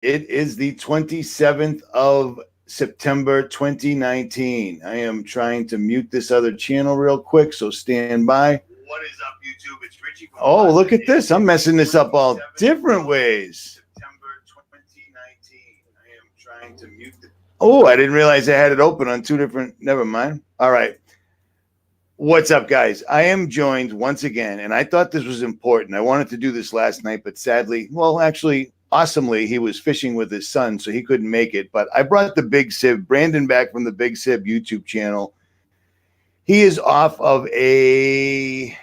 It is the 27th of September 2019. I am trying to mute this other channel real quick, so stand by. What is up, YouTube? It's Richie. Oh, look at this. I'm messing this up all different ways. September 2019. I am trying to mute the... Oh, I didn't realize I had it open on two different... Never mind. All right. What's up, guys? I am joined once again, and I thought this was important. I wanted to do this last night, but sadly, well, actually, awesomely, he was fishing with his son, so he couldn't make it. But I brought the Big Sib, Brandon, back from the Big Sib YouTube channel. He is off of a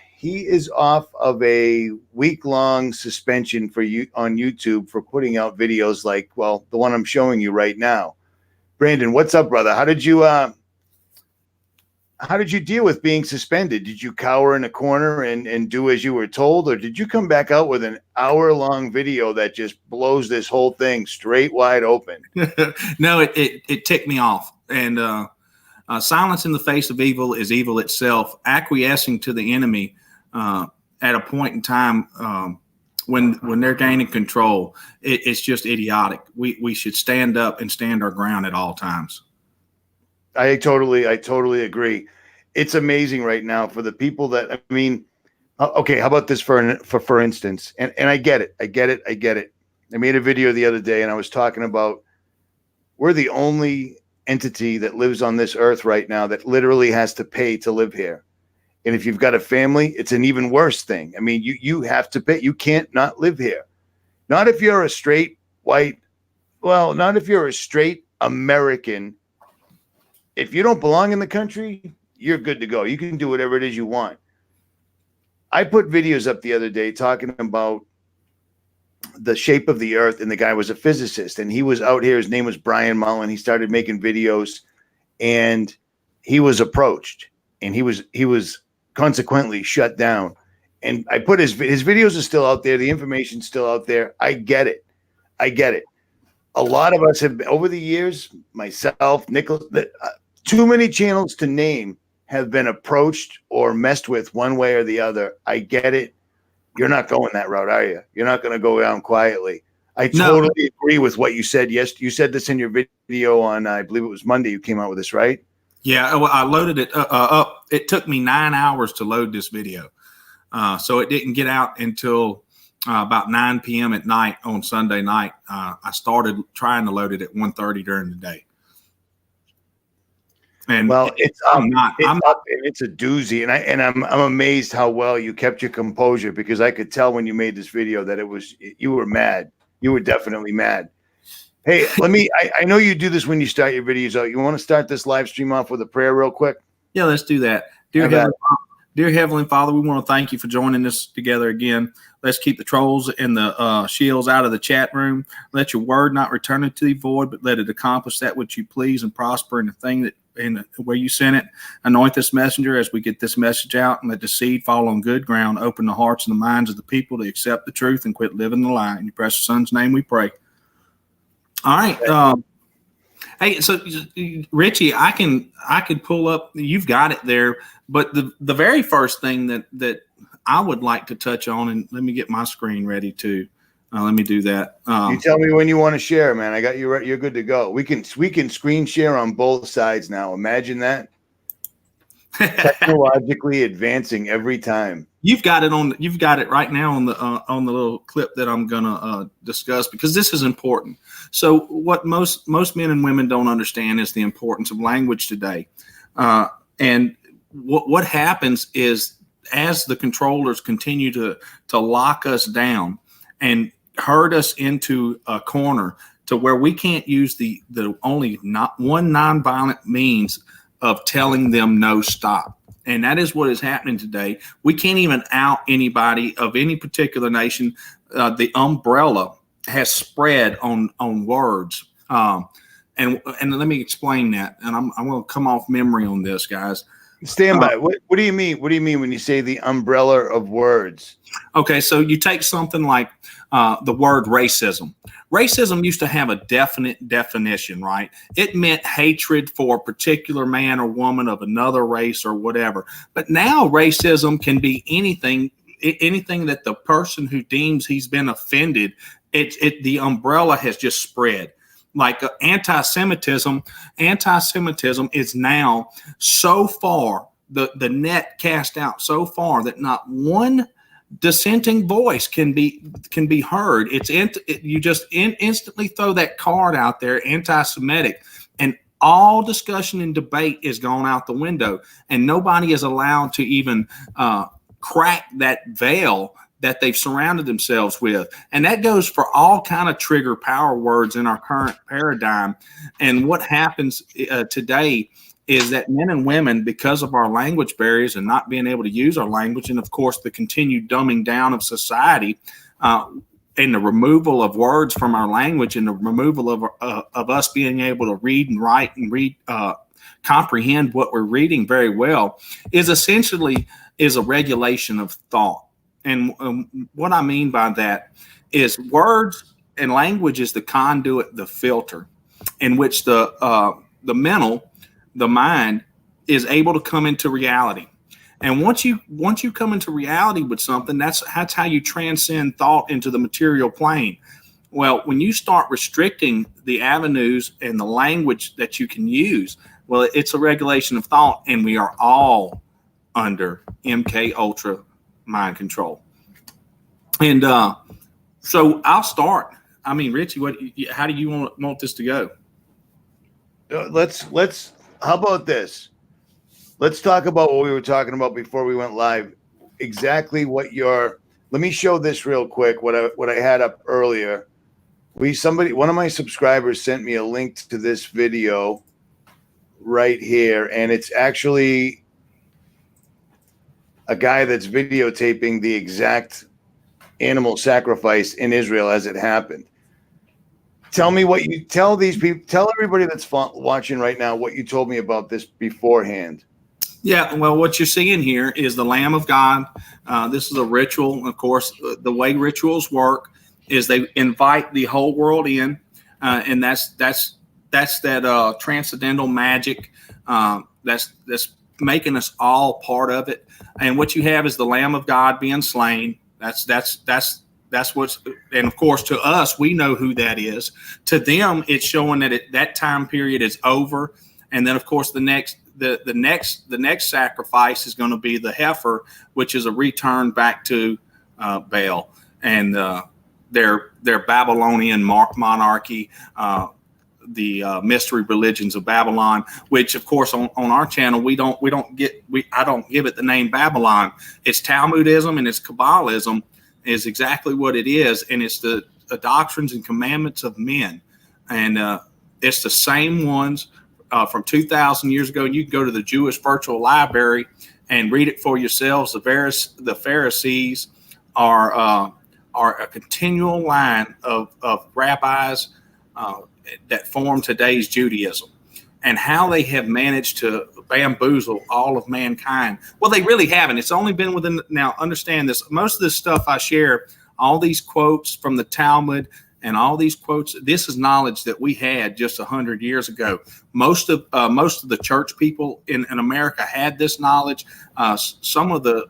week-long suspension for you on YouTube for putting out videos like, well, the one I'm showing you right now. Brandon, what's up, brother? How did you deal with being suspended? Did you cower in a corner and do as you were told, or did you come back out with an hour-long video that just blows this whole thing straight wide open? No, it ticked me off. And silence in the face of evil is evil itself. Acquiescing to the enemy at a point in time when they're gaining control, it's just idiotic. We should stand up and stand our ground at all times. I totally agree. It's amazing right now for the people that, I mean, okay, how about this for instance, and I get it. I made a video the other day and I was talking about we're the only entity that lives on this earth right now that literally has to pay to live here. And if you've got a family, it's an even worse thing. I mean, you have to pay. You can't not live here. Not if you're a straight white, well, not if you're a straight American. If you don't belong in the country, you're good to go. You can do whatever it is you want. I put videos up the other day talking about the shape of the earth, and the guy was a physicist, and he was out here. His name was Brian Mullen. He started making videos, and he was approached, and he was consequently shut down. And I put his videos are still out there. The information's still out there. I get it. A lot of us have, over the years, myself, Nicholas, too many channels to name have been approached or messed with one way or the other. I get it. You're not going that route, are you? You're not going to go down quietly. I totally agree with what you said. Yes, you said this in your video on, I believe it was Monday you came out with this, right? Yeah, I loaded it up. It took me 9 hours to load this video. So it didn't get out until about 9 p.m. at night on Sunday night. I started trying to load it at 1:30 during the day. And well, it's a doozy, and I'm amazed how well you kept your composure, because I could tell when you made this video that you were mad. You were definitely mad. Hey, I know you do this when you start your videos out. You want to start this live stream off with a prayer real quick? Yeah, let's do that. Dear Heavenly Father, we want to thank you for joining us together again. Let's keep the trolls and the shields out of the chat room. Let your word not return it to thee void, but let it accomplish that which you please and prosper in the thing that where you sent it. Anoint this messenger as we get this message out, and let the seed fall on good ground. Open the hearts and the minds of the people to accept the truth and quit living the lie. In your precious son's name we pray. All right. Hey, so Richie, I could pull up. You've got it there, but the very first thing that I would like to touch on, and let me get my screen ready too. Let me do that. You tell me when you want to share, man. I got you right. You're good to go. We can screen share on both sides now. Imagine that. Technologically advancing every time. You've got it right now on the little clip that I'm gonna discuss, because this is important. So what most men and women don't understand is the importance of language today. And what happens is, as the controllers continue to lock us down and herd us into a corner to where we can't use the only not one nonviolent means of telling them no, stop. And that is what is happening today. We can't even out anybody of any particular nation. The umbrella has spread on words. And let me explain that. And I'm going to come off memory on this, guys. Stand by. What do you mean? What do you mean when you say the umbrella of words? Okay, so you take something like the word racism. Racism used to have a definite definition, right? It meant hatred for a particular man or woman of another race or whatever. But now racism can be anything that the person who deems he's been offended the umbrella has just spread. Like anti-Semitism is now so far, the net cast out so far that not one dissenting voice can be heard. You just instantly throw that card out there, anti-Semitic, and all discussion and debate is gone out the window, and nobody is allowed to even crack that veil that they've surrounded themselves with. And that goes for all kind of trigger power words in our current paradigm. And what happens today is that men and women, because of our language barriers and not being able to use our language, and of course the continued dumbing down of society, and the removal of words from our language, and the removal of us being able to read and write and comprehend what we're reading very well, is essentially a regulation of thought. And what I mean by that is words and language is the conduit, the filter, in which the mind is able to come into reality. And once you come into reality with something, that's how you transcend thought into the material plane. Well, when you start restricting the avenues and the language that you can use, well, it's a regulation of thought, and we are all under MK Ultra mind control. And so I'll start. I mean, Richie, how do you want this to go? Let's. How about this? Let's talk about what we were talking about before we went live. Exactly what let me show this real quick. What I had up earlier. One of my subscribers sent me a link to this video right here, and it's actually a guy that's videotaping the exact animal sacrifice in Israel as it happened. Tell me what you tell these people. Tell everybody that's watching right now what you told me about this beforehand. Yeah, well, what you're seeing here is the Lamb of God. This is a ritual. Of course, the way rituals work is they invite the whole world in, and that's that transcendental magic that's making us all part of it. And what you have is the Lamb of God being slain. That's what's, and of course to us, we know who that is. To them, it's showing that that time period is over. And then of course the next sacrifice is going to be the heifer, which is a return back to Baal and their Babylonian monarchy, the mystery religions of Babylon, which of course on our channel I don't give it the name Babylon. It's Talmudism and it's Kabbalism is exactly what it is, and it's the doctrines and commandments of men, and it's the same ones from 2,000 years ago. And you can go to the Jewish Virtual Library and read it for yourselves. The Pharisees are a continual line of rabbis that form today's Judaism, and how they have managed to bamboozle all of mankind. Well, they really haven't. It's only been within, now understand this, most of this stuff I share, all these quotes from the Talmud and all these quotes, this is knowledge that we had just 100 years ago. Most of the church people in America had this knowledge. Some of the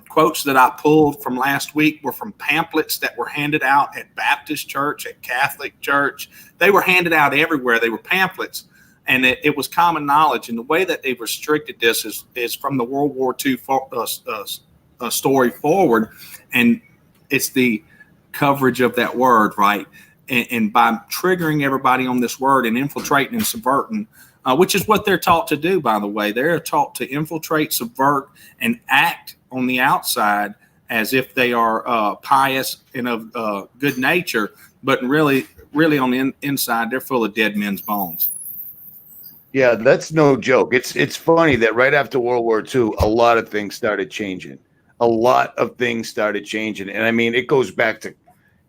quotes that I pulled from last week were from pamphlets that were handed out at Baptist church, at Catholic church. They were handed out everywhere. They were pamphlets, and it was common knowledge. And the way that they've restricted this is from the World War II story forward, and it's the coverage of that word, right? And by triggering everybody on this word and infiltrating and subverting, which is what they're taught to do, by the way. They're taught to infiltrate, subvert, and act on the outside as if they are pious and of good nature, but really on the inside, they're full of dead men's bones. Yeah, that's no joke. It's funny that right after World War II, a lot of things started changing. And I mean, it goes back to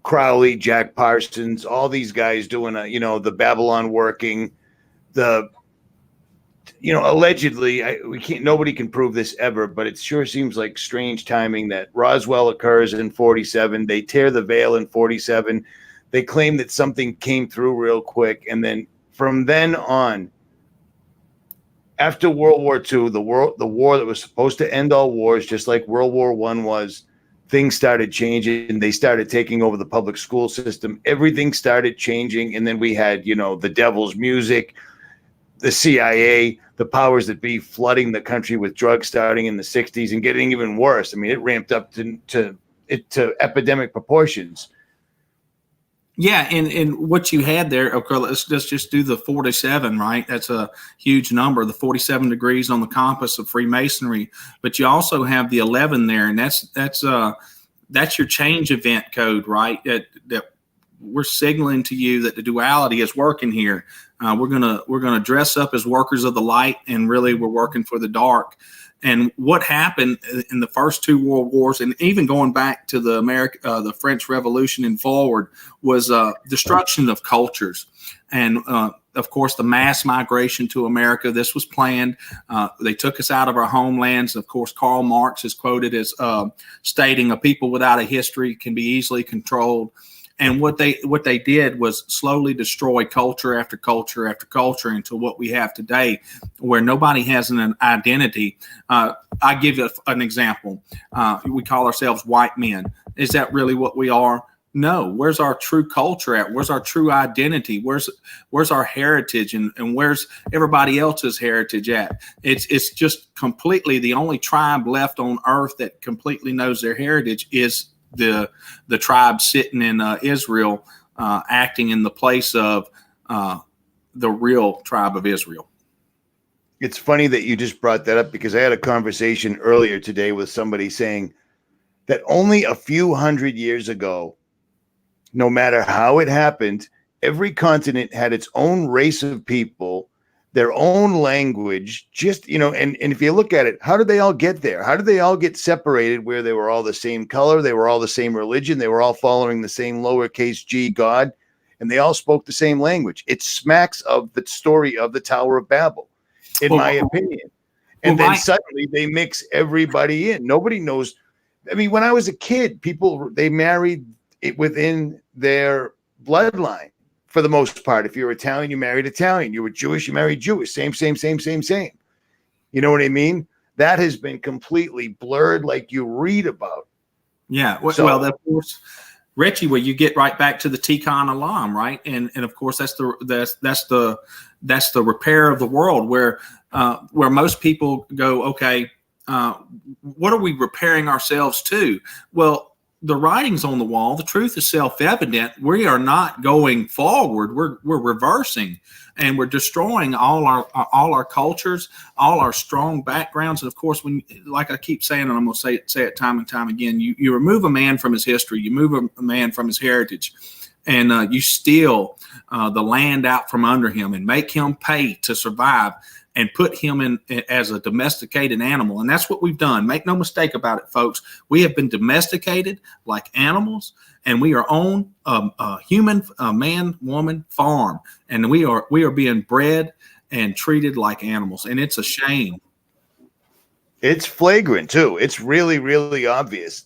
Crowley, Jack Parsons, all these guys doing the Babylon working, allegedly, nobody can prove this ever, but it sure seems like strange timing that Roswell occurs in 47. They tear the veil in 47. They claim that something came through real quick. And then from then on, after World War II, the war that was supposed to end all wars, just like World War I was, things started changing. They started taking over the public school system. Everything started changing. And then we had, you know, the devil's music, the CIA, the powers that be flooding the country with drugs starting in the 60s and getting even worse. I mean, it ramped up to epidemic proportions. Yeah, and what you had there, okay, let's just do the 47, right? That's a huge number, the 47 degrees on the compass of Freemasonry. But you also have the 11 there, and that's your change event code, right? That we're signaling to you that the duality is working here. We're gonna dress up as workers of the light, and really we're working for the dark. And what happened in the first two world wars, and even going back to the French Revolution and forward, was destruction of cultures, and of course the mass migration to America. This was planned. They took us out of our homelands. Of course, Karl Marx is quoted as stating, "A people without a history can be easily controlled." And what they did was slowly destroy culture after culture after culture into what we have today, where nobody has an identity. I give you an example. We call ourselves white men. Is that really what we are? No. Where's our true culture at? Where's our true identity? Where's our heritage, and where's everybody else's heritage at? It's just completely the only tribe left on earth that completely knows their heritage is the tribe sitting in Israel, acting in the place of the real tribe of Israel. It's funny that you just brought that up, because I had a conversation earlier today with somebody saying that only a few hundred years ago, no matter how it happened, every continent had its own race of people, their own language, just, you know, and if you look at it, how did they all get there? How did they all get separated where they were all the same color? They were all the same religion. They were all following the same lowercase g God, and they all spoke the same language. It smacks of the story of the Tower of Babel, in my opinion. And then suddenly they mix everybody in. Nobody knows. I mean, when I was a kid, they married it within their bloodline. For the most part, if you're Italian, you married Italian. You were Jewish, you married Jewish. Same. You know what I mean? That has been completely blurred, like you read about. Yeah. Well, of course, Richie, well, you get right back to the Tikkun Olam, right? And of course, that's the repair of the world, where most people go, okay, what are we repairing ourselves to? Well, the writing's on the wall. The truth is self-evident. We are not going forward. We're reversing, and we're destroying all our cultures, all our strong backgrounds. And of course, when, like I keep saying, and I'm going to say it time and time again, you remove a man from his history, you move a man from his heritage, and you steal the land out from under him and make him pay to survive, and put him in as a domesticated animal. And that's what we've done. Make no mistake about it, folks. We have been domesticated like animals, and we are on a human, man, woman farm. And we are being bred and treated like animals. And it's a shame. It's flagrant too. It's really, really obvious.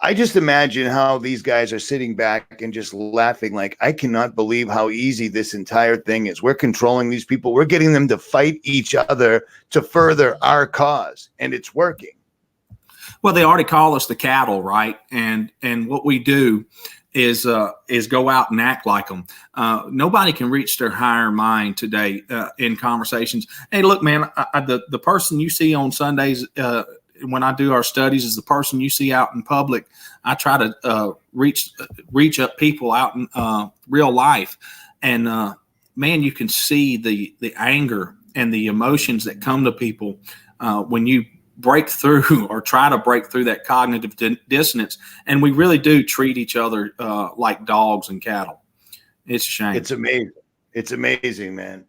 I just imagine how these guys are sitting back and just laughing like, I cannot believe how easy this entire thing is. We're controlling these people. We're getting them to fight each other to further our cause, and it's working. Well, they already call us the cattle, right? And what we do is go out and act like them. Nobody can reach their higher mind today in conversations. Hey, look, man, the person you see on Sundays when I do our studies is the person you see out in public. I try to reach up people out in real life, and man, you can see the anger and the emotions that come to people when you break through or try to break through that cognitive dissonance. And we really do treat each other like dogs and cattle. It's a shame. It's amazing. It's amazing, man.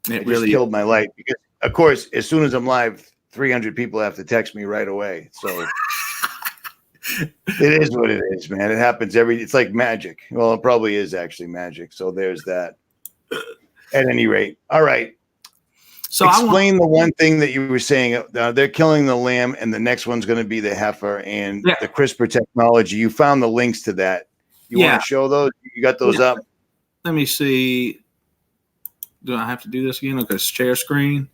It really killed my life, because, of course, as soon as I'm live, 300 people have to text me right away. So it is what it is, man. It happens it's like magic. Well, it probably is actually magic. So there's that. At any rate. All right. So explain the one thing that you were saying. They're killing the lamb, and the next one's going to be the heifer, and the CRISPR technology. You found the links to that. You want to show those? You got those up? Let me see. Do I have to do this again? Okay, share screen.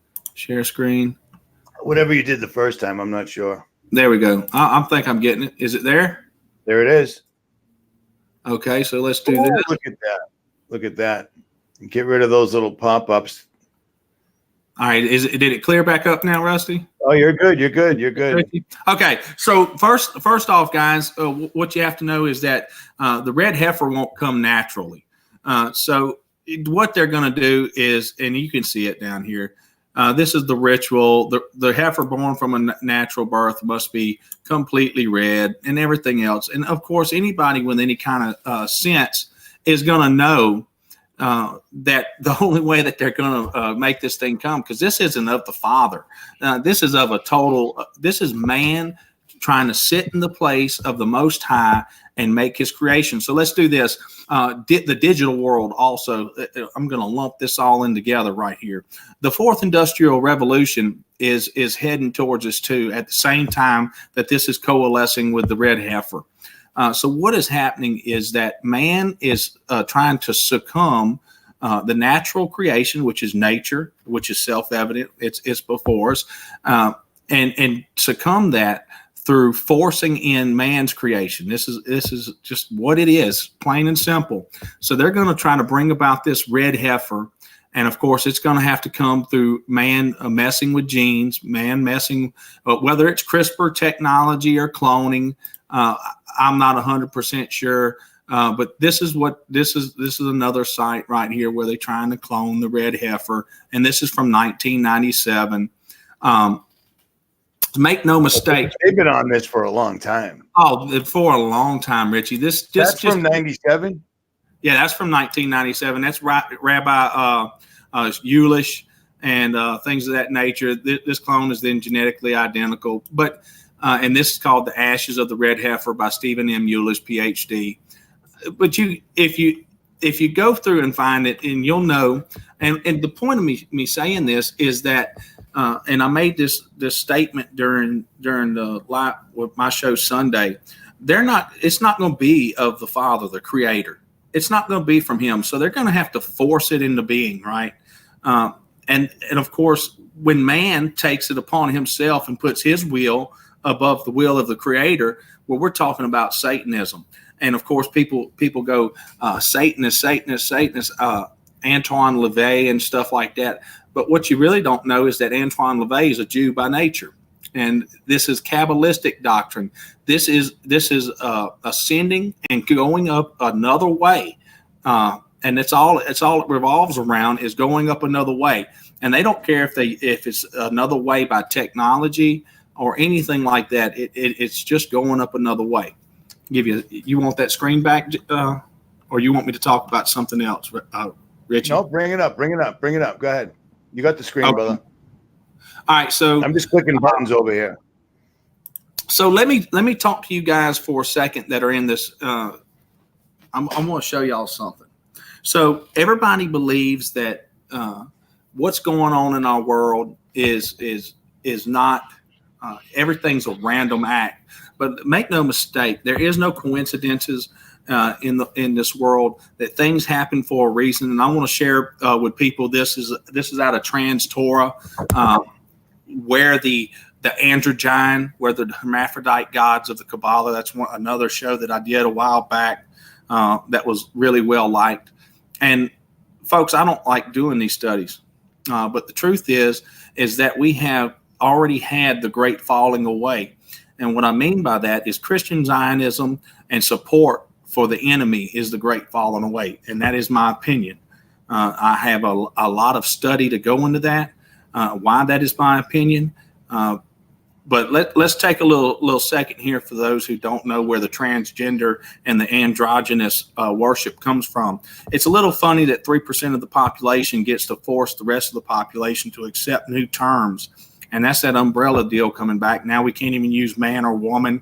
Whatever you did the first time, I'm not sure. There we go. I think I'm getting it. Is it there? There it is. Okay, so let's do Oh, this. look at that. Look at that. Get rid of those little pop-ups. All right, did it clear back up now, Rusty? Oh, you're good. You're good. You're good. Okay, so first off, guys, what you have to know is that the red heifer won't come naturally. So what they're going to do is, and you can see it down here. This is the ritual. The heifer born from a natural birth must be completely red and everything else. And of course, anybody with any kind of sense is going to know that the only way that they're going to make this thing come, because this isn't of the Father. This is of a total, this is man trying to sit in the place of the Most High and make his creation. So let's do this. The digital world also, I'm going to lump this all in together right here. The fourth industrial revolution is heading towards us too, at the same time that this is coalescing with the red heifer. So what is happening is that man is trying to succumb the natural creation, which is nature, which is self-evident. It's before us, and succumb that through forcing in man's creation. This is just what it is, plain and simple. So they're going to try to bring about this red heifer. And of course, it's going to have to come through man messing with genes, man messing, whether it's CRISPR technology or cloning. I'm not 100% sure, but this is another site right here where they're trying to clone the red heifer, and this is from 1997. Make no mistake, they've been on this for a long time. Oh, for a long time, Richie. That's from 97. Yeah, that's from 1997. That's Rabbi Eulish and things of that nature. This clone is then genetically identical, but and this is called The Ashes of the Red Heifer by Stephen M. Eulish, PhD. But if you go through and find it, and you'll know, and the point of me saying this is that, and I made this statement during the live with my show Sunday. It's not going to be of the Father, the Creator. It's not going to be from Him. So they're going to have to force it into being, right? And of course, when man takes it upon himself and puts his will above the will of the Creator, well, we're talking about Satanism. And of course, people go Satanist, Antoine LaVey and stuff like that. But what you really don't know is that Antoine LaVey is a Jew by nature, and this is Kabbalistic doctrine. This is ascending and going up another way, and it's all it revolves around is going up another way. And they don't care if it's another way by technology or anything like that. It's just going up another way. You want that screen back, or you want me to talk about something else, Richie? No, bring it up. Go ahead. You got the screen, okay, brother. All right, so I'm just clicking buttons over here. So let me talk to you guys for a second that are in this. I'm going to show y'all something. So everybody believes that what's going on in our world is not everything's a random act. But make no mistake, there is no coincidences in this world. That things happen for a reason. And I want to share with people this is out of Trans Torah, where the androgyne, where the hermaphrodite gods of the Kabbalah. That's another show that I did a while back that was really well liked. And folks, I don't like doing these studies, but the truth is that we have already had the great falling away. And what I mean by that is Christian Zionism and support for the enemy is the great falling away. And that is my opinion. I have a lot of study to go into that, why that is my opinion. But let's take a little second here for those who don't know where the transgender and the androgynous worship comes from. It's a little funny that 3% of the population gets to force the rest of the population to accept new terms. And that's that umbrella deal coming back. Now we can't even use man or woman,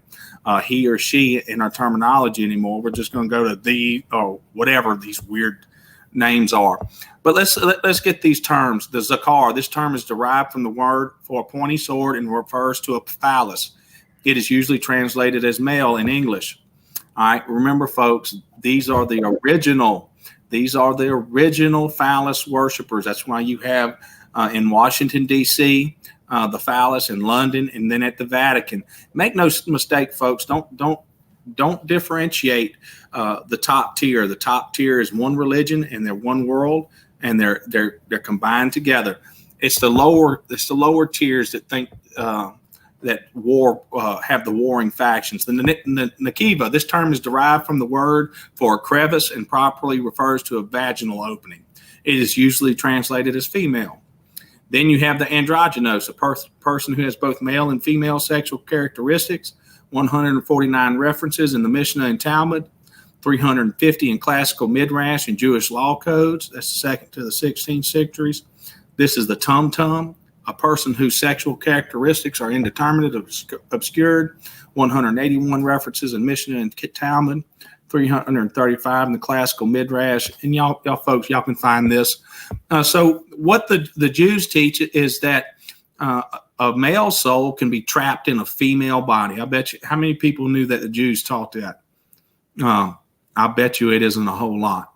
he or she in our terminology anymore. We're just going to go to the or whatever these weird names are. But let's get these terms. The zakar, this term is derived from the word for a pointy sword and refers to a phallus. It is usually translated as male in English. All right, remember, folks, these are the original phallus worshipers. That's why you have in Washington, D.C., the phallus in London, and then at the Vatican. Make no mistake, folks. Don't differentiate the top tier. The top tier is one religion and they're one world, and they're combined together. It's the lower tiers that think that have the warring factions. The Nakiva, this term is derived from the word for a crevice and properly refers to a vaginal opening. It is usually translated as female. Then you have the androgynous, a person who has both male and female sexual characteristics. 149 references in the Mishnah and Talmud, 350 in classical midrash and Jewish law codes. That's the second to the 16th centuries. This is the tum-tum, a person whose sexual characteristics are indeterminate, obscured. 181 references in Mishnah and Talmud, 335 in the classical midrash. And y'all folks, y'all can find this. So what the Jews teach is that a male soul can be trapped in a female body. I bet you, how many people knew that the Jews taught that? I bet you it isn't a whole lot.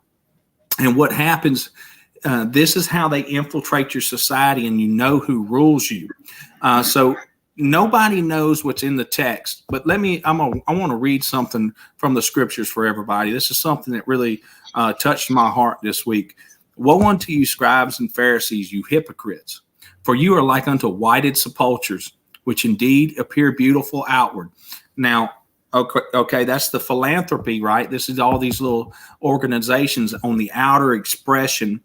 And what happens, this is how they infiltrate your society, and you know who rules you. So nobody knows what's in the text, but I want to read something from the scriptures for everybody. This is something that really touched my heart this week. Woe unto you, scribes and Pharisees, you hypocrites! For you are like unto whited sepulchres, which indeed appear beautiful outward. Now, okay, that's the philanthropy, right? This is all these little organizations on the outer expression.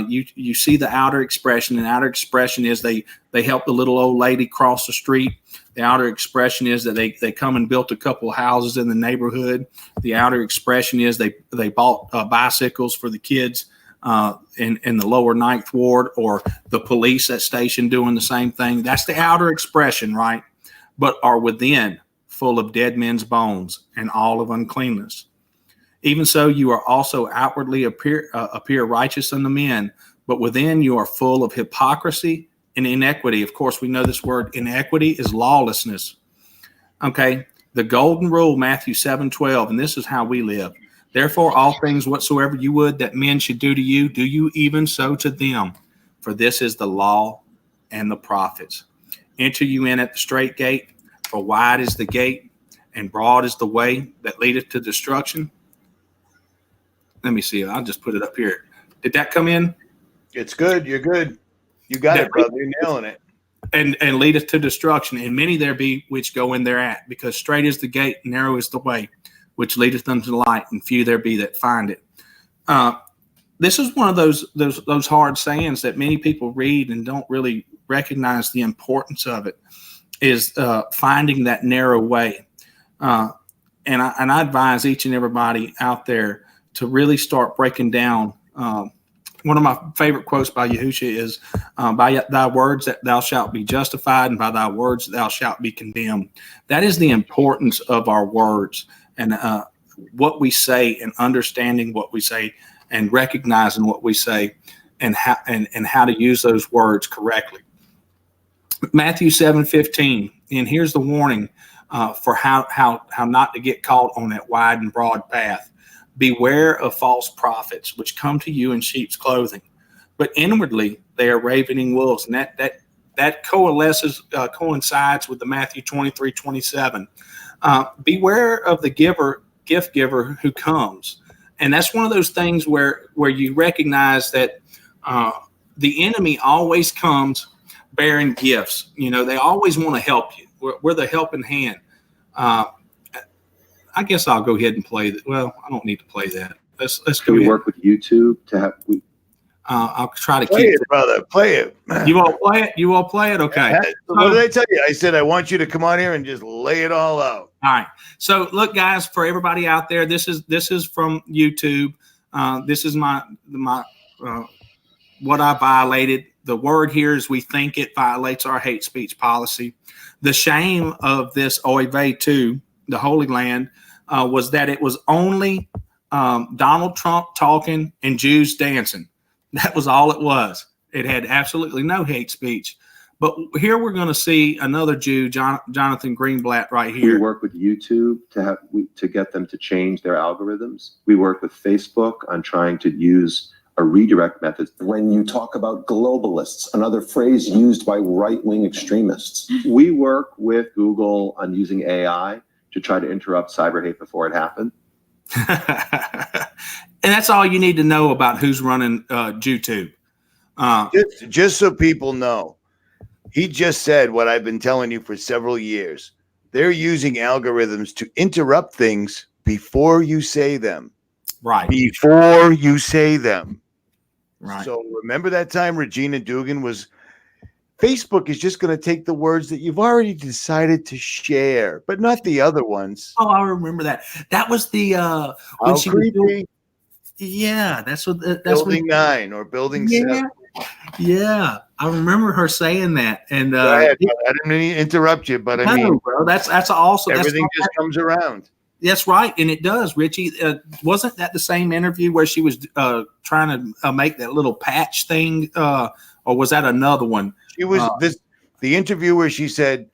You see the outer expression, and outer expression is they help the little old lady cross the street. The outer expression is that they come and built a couple of houses in the neighborhood. The outer expression is they bought bicycles for the kids in the lower ninth ward, or the police at station doing the same thing. That's the outer expression, right? But are within full of dead men's bones and all of uncleanness. Even so, you are also outwardly appear righteous unto men, but within you are full of hypocrisy and inequity. Of course, we know this word inequity is lawlessness. Okay, the golden rule, Matthew 7:12, and this is how we live. Therefore, all things whatsoever you would that men should do to you, do you even so to them. For this is the law and the prophets. Enter you in at the straight gate, for wide is the gate, and broad is the way that leadeth to destruction. Let me see. I'll just put it up here. Did that come in? It's good. You're good. You got it, brother. You're nailing it. And leadeth to destruction, and many there be which go in thereat, because straight is the gate, narrow is the way, which leadeth unto the light, and few there be that find it. This is one of those hard sayings that many people read and don't really recognize the importance of it, is finding that narrow way. And I advise each and everybody out there to really start breaking down. One of my favorite quotes by Yahusha is, by thy words that thou shalt be justified, and by thy words thou shalt be condemned. That is the importance of our words, and what we say, and understanding what we say, and recognizing what we say, and how to use those words correctly. Matthew 7:15, and here's the warning for how not to get caught on that wide and broad path. Beware of false prophets, which come to you in sheep's clothing, but inwardly they are ravening wolves. And that coincides with the Matthew 23:27. Beware of the gift giver who comes. And that's one of those things where you recognize that the enemy always comes bearing gifts. You know, they always want to help you. We're the helping hand. I guess I'll go ahead and play that. Well, I don't need to play that. Let's go. Can we work with YouTube to have? I'll try to play keep it, brother. Play it. You all play it. You all play it. Okay. What did I tell you? I said I want you to come on here and just lay it all out. All right. So look, guys, for everybody out there, this is from YouTube. This is my what I violated. The word here is we think it violates our hate speech policy. The shame of this oy vey to the Holy Land was that it was only Donald Trump talking and Jews dancing. That was all it was. It had absolutely no hate speech. But here we're going to see another Jew, Jonathan Greenblatt, right here. We work with YouTube to get them to change their algorithms. We work with Facebook on trying to use a redirect method. When you talk about globalists, another phrase used by right-wing extremists. We work with Google on using AI to try to interrupt cyber hate before it happened. And that's all you need to know about who's running YouTube. Just so people know, he just said what I've been telling you for several years. They're using algorithms to interrupt things before you say them. Right. Before you say them. Right. So remember that time Regina Dugan was, Facebook is just going to take the words that you've already decided to share, but not the other ones. Oh, I remember that. That was the when How she creepy. was doing, yeah, that's what that's Building 9 or Building 7. Yeah, I remember her saying that. And Go ahead, brother. I didn't mean to interrupt you, but I mean, bro, that's also everything just comes around. That's right, and it does, Richie. Wasn't that the same interview where she was trying to make that little patch thing, or was that another one? She was the interview where she said,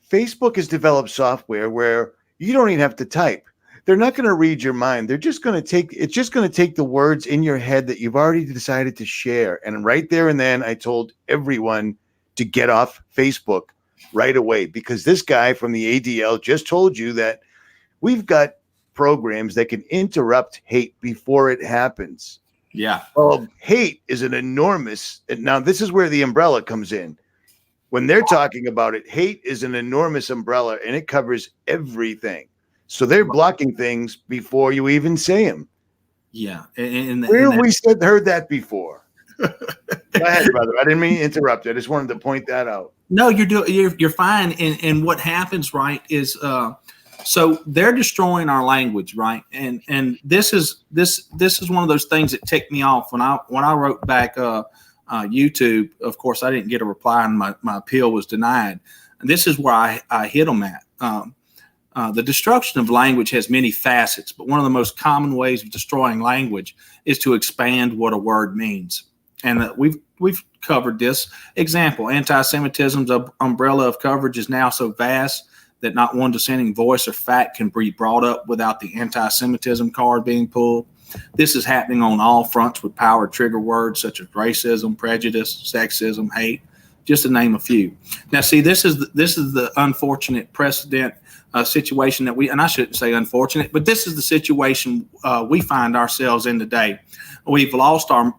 Facebook has developed software where you don't even have to type. They're not going to read your mind. They're just going to take the words in your head that you've already decided to share. And right there and then I told everyone to get off Facebook right away, because this guy from the ADL just told you that we've got programs that can interrupt hate before it happens. Yeah. Well, hate is an enormous, now this is where the umbrella comes in. When they're talking about it, hate is an enormous umbrella and it covers everything. So they're blocking things before you even say them. Yeah. Where have we heard that before? Go ahead, brother. I didn't mean to interrupt. I just wanted to point that out. No, you're fine. And what happens, right, is so they're destroying our language, right? And this is one of those things that ticked me off when I wrote back YouTube. Of course, I didn't get a reply, and my appeal was denied. And this is where I hit them at. The destruction of language has many facets, but one of the most common ways of destroying language is to expand what a word means. And we've covered this. Example: anti-Semitism's umbrella of coverage is now so vast that not one dissenting voice or fact can be brought up without the anti-Semitism card being pulled. This is happening on all fronts with power trigger words such as racism, prejudice, sexism, hate, just to name a few. Now, see, this is the unfortunate precedent situation that and I shouldn't say unfortunate, but this is the situation we find ourselves in today. We've lost our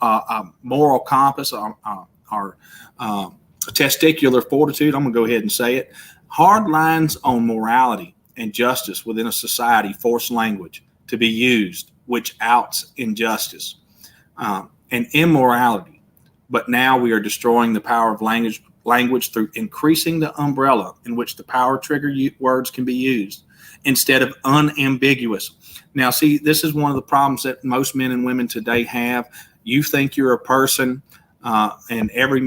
moral compass, our testicular fortitude. I'm going to go ahead and say it. Hard lines on morality and justice within a society force language to be used, which outs injustice and immorality. But now we are destroying the power of language through increasing the umbrella in which the power trigger words can be used instead of unambiguous. Now, see, this is one of the problems that most men and women today have. You think you're a person, and every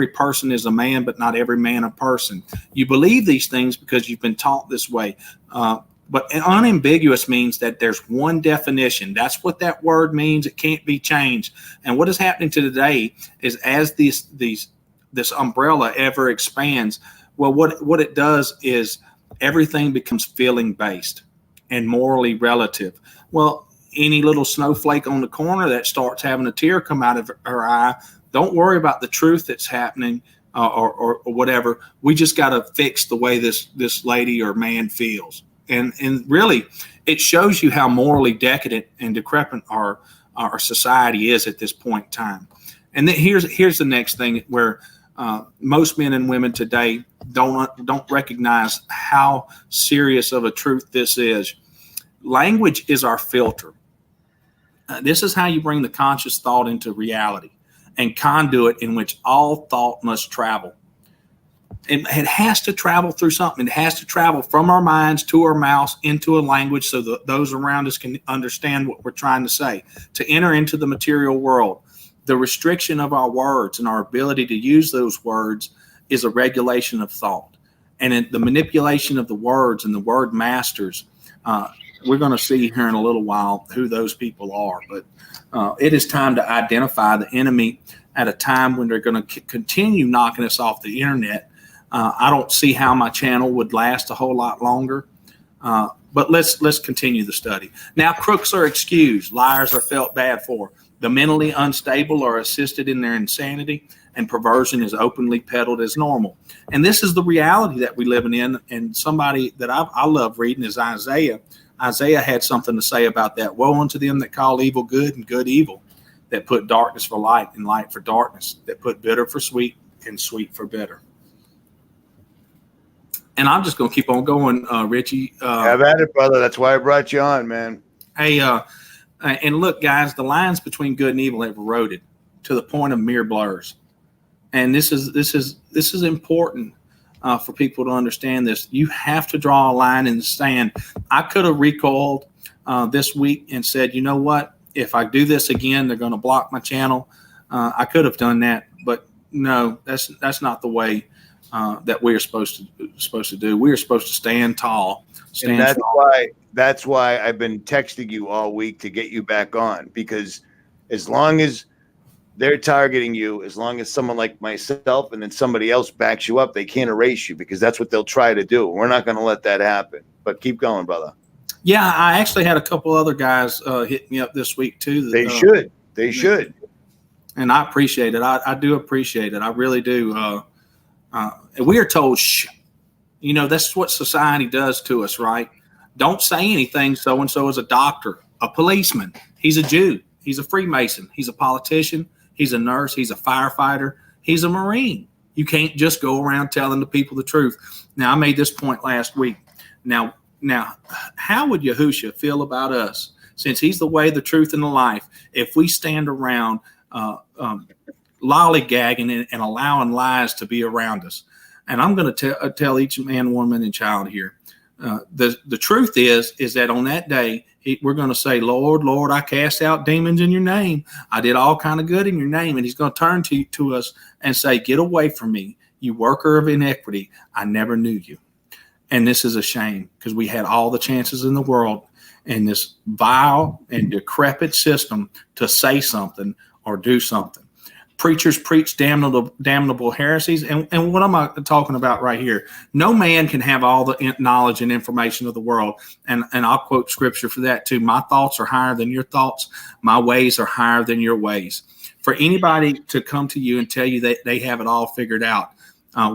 person is a man, but not every man a person. You believe these things because you've been taught this way. But unambiguous means that there's one definition. That's what that word means. It can't be changed. And what is happening to today is as this umbrella ever expands, well, what it does is everything becomes feeling based and morally relative. Well, any little snowflake on the corner that starts having a tear come out of her eye, don't worry about the truth that's happening or whatever. We just got to fix the way this lady or man feels. And really, it shows you how morally decadent and decrepit our society is at this point in time. And then here's the next thing where most men and women today don't recognize how serious of a truth this is. Language is our filter. This is how you bring the conscious thought into reality and conduit in which all thought must travel. It has to travel through something. It has to travel from our minds to our mouths into a language so that those around us can understand what we're trying to say, to enter into the material world. The restriction of our words and our ability to use those words is a regulation of thought. And the manipulation of the words and the word masters, we're going to see here in a little while who those people are. But it is time to identify the enemy at a time when they're going to continue knocking us off the internet. I don't see how my channel would last a whole lot longer. But let's continue the study. Now, crooks are excused. Liars are felt bad for. The mentally unstable are assisted in their insanity, and perversion is openly peddled as normal. And this is the reality that we're living in. And somebody that I love reading is Isaiah. Isaiah had something to say about that. Woe unto them that call evil good and good evil, that put darkness for light and light for darkness, that put bitter for sweet and sweet for bitter. And I'm just going to keep on going, Richie. Have at it, brother. That's why I brought you on, man. Hey, and look, guys, the lines between good and evil have eroded to the point of mere blurs. And this is important for people to understand this. You have to draw a line in the sand. I could have recoiled this week and said, you know what? If I do this again, they're going to block my channel. I could have done that, but no, that's not the way that we are supposed to do. We are supposed to stand tall. And that's why I've been texting you all week to get you back on, because as long as they're targeting you, as long as someone like myself and then somebody else backs you up, they can't erase you, because that's what they'll try to do. We're not going to let that happen. But keep going, brother. Yeah, I actually had a couple other guys hit me up this week too. They should. They should. And I appreciate it. I do appreciate it. I really do. We are told, shh. You know, that's what society does to us, right? Don't say anything. So-and-so is a doctor, a policeman. He's a Jew. He's a Freemason. He's a politician. He's a nurse. He's a firefighter. He's a Marine. You can't just go around telling the people the truth. Now, I made this point last week. Now, how would Yahusha feel about us, since he's the way, the truth, and the life, if we stand around lollygagging and allowing lies to be around us? And I'm going to tell each man, woman, and child here, the truth is that on that day, we're going to say, Lord, Lord, I cast out demons in your name. I did all kind of good in your name. And he's going to turn to us and say, get away from me, you worker of iniquity. I never knew you. And this is a shame, because we had all the chances in the world in this vile and decrepit system to say something or do something. Preachers preach damnable heresies. And what am I talking about right here? No man can have all the knowledge and information of the world. And I'll quote scripture for that too. My thoughts are higher than your thoughts. My ways are higher than your ways. For anybody to come to you and tell you that they have it all figured out,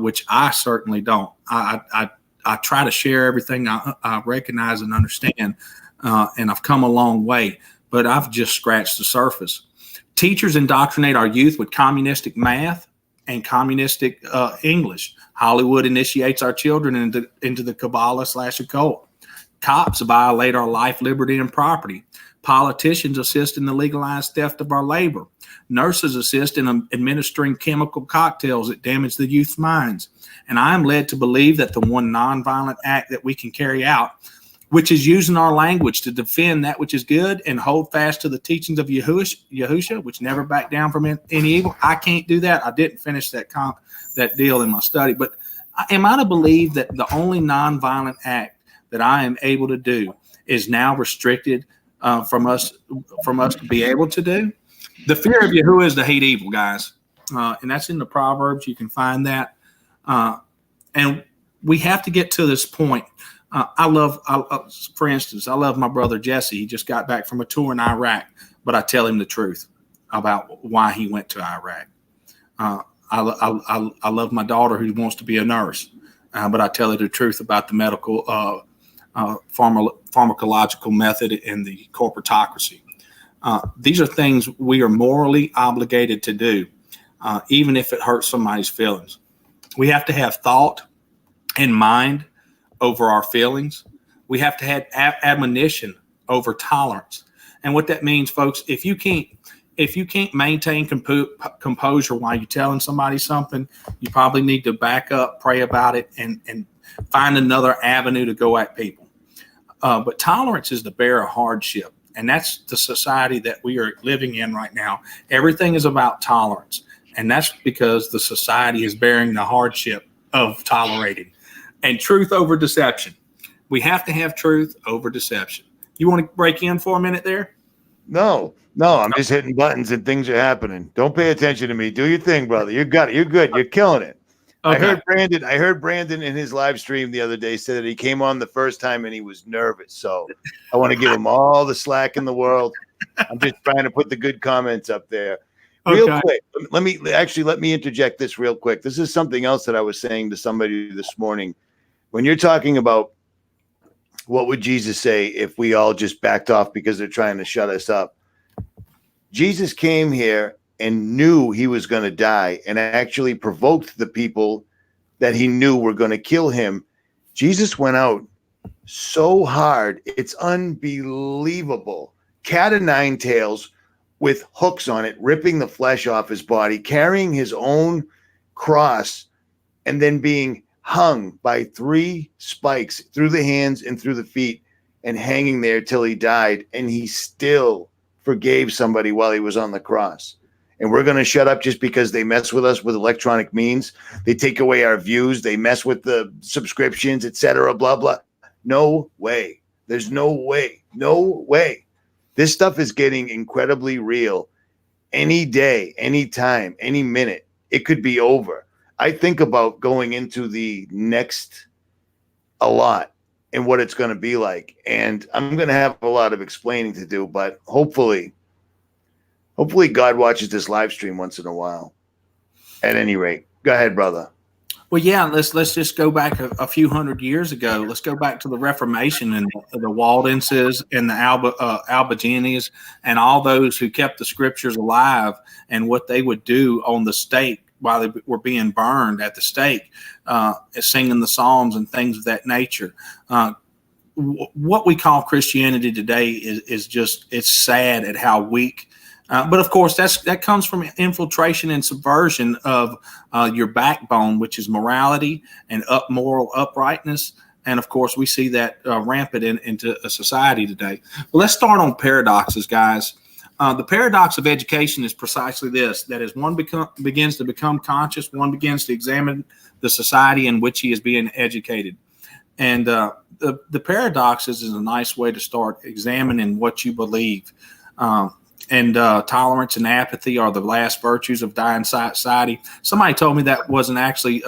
which I certainly don't. I try to share everything I recognize and understand. And I've come a long way, but I've just scratched the surface. Teachers indoctrinate our youth with communistic math and communistic English. Hollywood initiates our children into the Kabbalah/occult. Cops violate our life, liberty, and property. Politicians assist in the legalized theft of our labor. Nurses assist in administering chemical cocktails that damage the youth's minds. And I am led to believe that the one nonviolent act that we can carry out, which is using our language to defend that which is good and hold fast to the teachings of Yahusha, which never back down from any evil. I can't do that. I didn't finish that deal in my study. But am I to believe that the only nonviolent act that I am able to do is now restricted from us to be able to do? The fear of Yahuwah is to hate evil, guys. And that's in the Proverbs. You can find that. And we have to get to this point. For instance, I love my brother Jesse. He just got back from a tour in Iraq, but I tell him the truth about why he went to Iraq. I love my daughter who wants to be a nurse, but I tell her the truth about the medical pharmacological method and the corporatocracy. These are things we are morally obligated to do, even if it hurts somebody's feelings. We have to have thought and mind over our feelings. We have to have admonition over tolerance. And what that means, folks, if you can't maintain composure while you're telling somebody something, you probably need to back up, pray about it, and find another avenue to go at people. But tolerance is the bear of hardship. And that's the society that we are living in right now. Everything is about tolerance. And that's because the society is bearing the hardship of tolerating. And truth over deception. We have to have truth over deception. You want to break in for a minute there? No, I'm just hitting buttons and things are happening. Don't pay attention to me. Do your thing, brother. You got it. You're good. You're killing it. I Okay. heard Brandon in his live stream the other day say that he came on the first time and he was nervous. So I want to give him all the slack in the world. I'm just trying to put the good comments up there. Real Okay. quick, let me interject this real quick. This is something else that I was saying to somebody this morning. When you're talking about what would Jesus say if we all just backed off because they're trying to shut us up? Jesus came here and knew he was going to die and actually provoked the people that he knew were going to kill him. Jesus went out so hard, it's unbelievable. Cat o' nine tails with hooks on it, ripping the flesh off his body, carrying his own cross, and then being hung by 3 spikes through the hands and through the feet and hanging there till he died. And he still forgave somebody while he was on the cross. And we're going to shut up just because they mess with us with electronic means. They take away our views. They mess with the subscriptions, etc. Blah, blah. No way. There's no way. No way. This stuff is getting incredibly real. Any day, any time, any minute, it could be over. I think about going into the next a lot and what it's going to be like. And I'm going to have a lot of explaining to do, but hopefully God watches this live stream once in a while. At any rate, go ahead, brother. Well, yeah, let's just go back a few hundred years ago. Let's go back to the Reformation and the Waldenses and the Albigenses and all those who kept the scriptures alive and what they would do on the stake while they were being burned at the stake, singing the Psalms and things of that nature. What we call Christianity today is just, it's sad at how weak. But of course, that comes from infiltration and subversion of your backbone, which is morality and moral uprightness. And of course, we see that rampant into a society today. But let's start on paradoxes, guys. The paradox of education is precisely this: that as one begins to become conscious, one begins to examine the society in which he is being educated. And the paradoxes is a nice way to start examining what you believe. And tolerance and apathy are the last virtues of dying society. Somebody told me that wasn't actually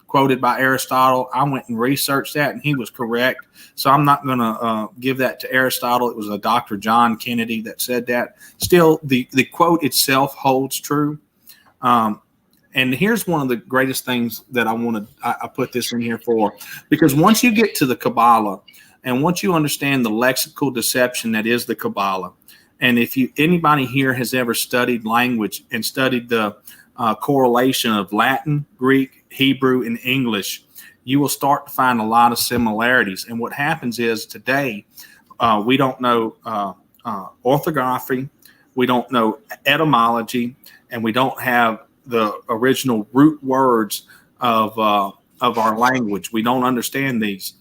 quoted by Aristotle. I went and researched that, and he was correct. So I'm not going to give that to Aristotle. It was a Dr. John Kennedy that said that. Still, the quote itself holds true. And here's one of the greatest things that I put this in here for, because once you get to the Kabbalah, and once you understand the lexical deception that is the Kabbalah, and if anybody here has ever studied language and studied the correlation of Latin, Greek, Hebrew, and English, you will start to find a lot of similarities. And what happens is today, we don't know orthography, we don't know etymology, and we don't have the original root words of our language. We don't understand these.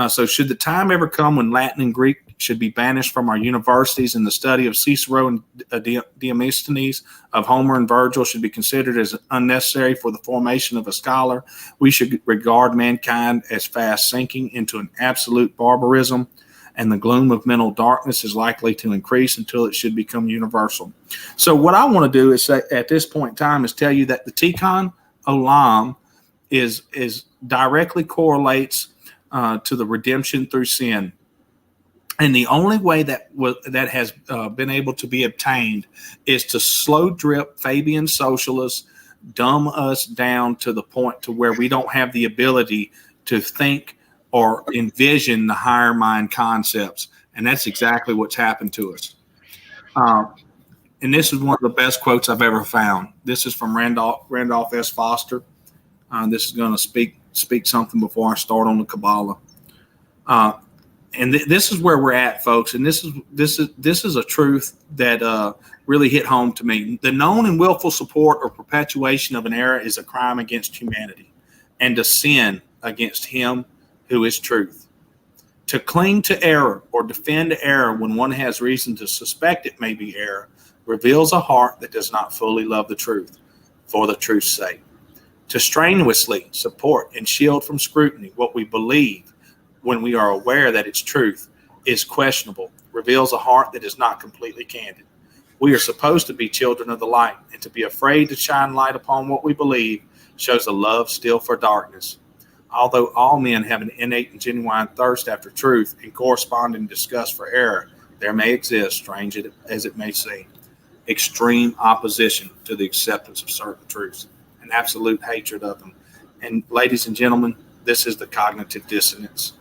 So should the time ever come when Latin and Greek should be banished from our universities and the study of Cicero and Demosthenes, of Homer and Virgil should be considered as unnecessary for the formation of a scholar, we should regard mankind as fast sinking into an absolute barbarism, and the gloom of mental darkness is likely to increase until it should become universal. So what I want to do is say, at this point in time, is tell you that the Tikkun Olam is directly correlates to the redemption through sin. And the only way that has been able to be obtained is to slow drip Fabian socialists, dumb us down to the point to where we don't have the ability to think or envision the higher mind concepts. And that's exactly what's happened to us. And this is one of the best quotes I've ever found. This is from Randolph S. Foster. This is going to speak something before I start on the Kabbalah. And this is where we're at, folks. And this is a truth that really hit home to me. The known and willful support or perpetuation of an error is a crime against humanity and a sin against him who is truth. To cling to error or defend error when one has reason to suspect it may be error reveals a heart that does not fully love the truth for the truth's sake. To strenuously support and shield from scrutiny what we believe when we are aware that its truth is questionable reveals a heart that is not completely candid. We are supposed to be children of the light and to be afraid to shine light upon what we believe shows a love still for darkness. Although all men have an innate and genuine thirst after truth and corresponding disgust for error, there may exist, strange as it may seem, extreme opposition to the acceptance of certain truths, an absolute hatred of them. And ladies and gentlemen, this is the cognitive dissonance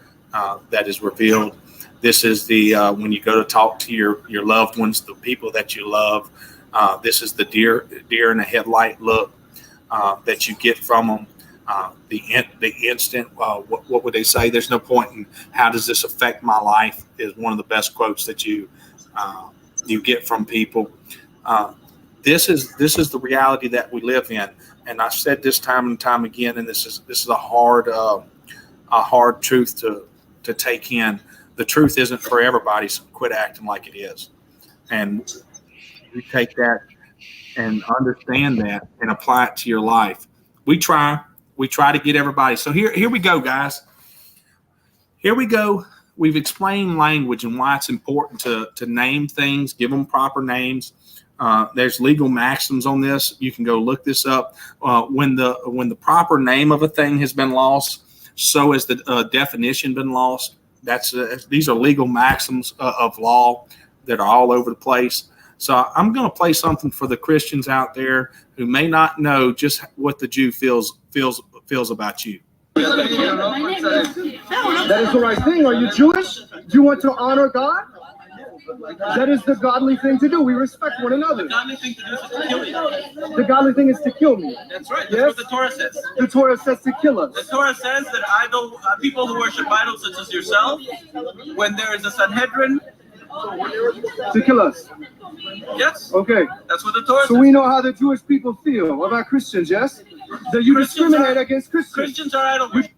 that is revealed. This is the when you go to talk to your loved ones, the people that you love. This is the deer in a headlight look that you get from them. The instant, what would they say? There's no point in how does this affect my life is one of the best quotes that you get from people. This is the reality that we live in, and I've said this time and time again, and this is a hard truth to take in. The truth isn't for everybody, so quit acting like it is, and you take that and understand that and apply it to your life. We try to get everybody. So here we go, guys. Here we go. We've explained language and why it's important to name things, give them proper names. There's legal maxims on this. You can go look this up. When the proper name of a thing has been lost, so has the definition been lost. These are legal maxims of law that are all over the place. So I'm going to play something for the Christians out there who may not know just what the Jew feels about you. That is the right thing. Are you Jewish? Do you want to honor God? That is the godly thing to do. We respect one another. The godly thing to do is to kill you. The godly thing is to kill me. That's right. Yes? That's what the Torah says. The Torah says to kill us. The Torah says that people who worship idols such as yourself, when there is a Sanhedrin, To kill us. yes, Okay. that's what the Torah So says. we know how the Jewish people feel about Christians, yes? That you discriminate against Christians. Christians are idol worshippers.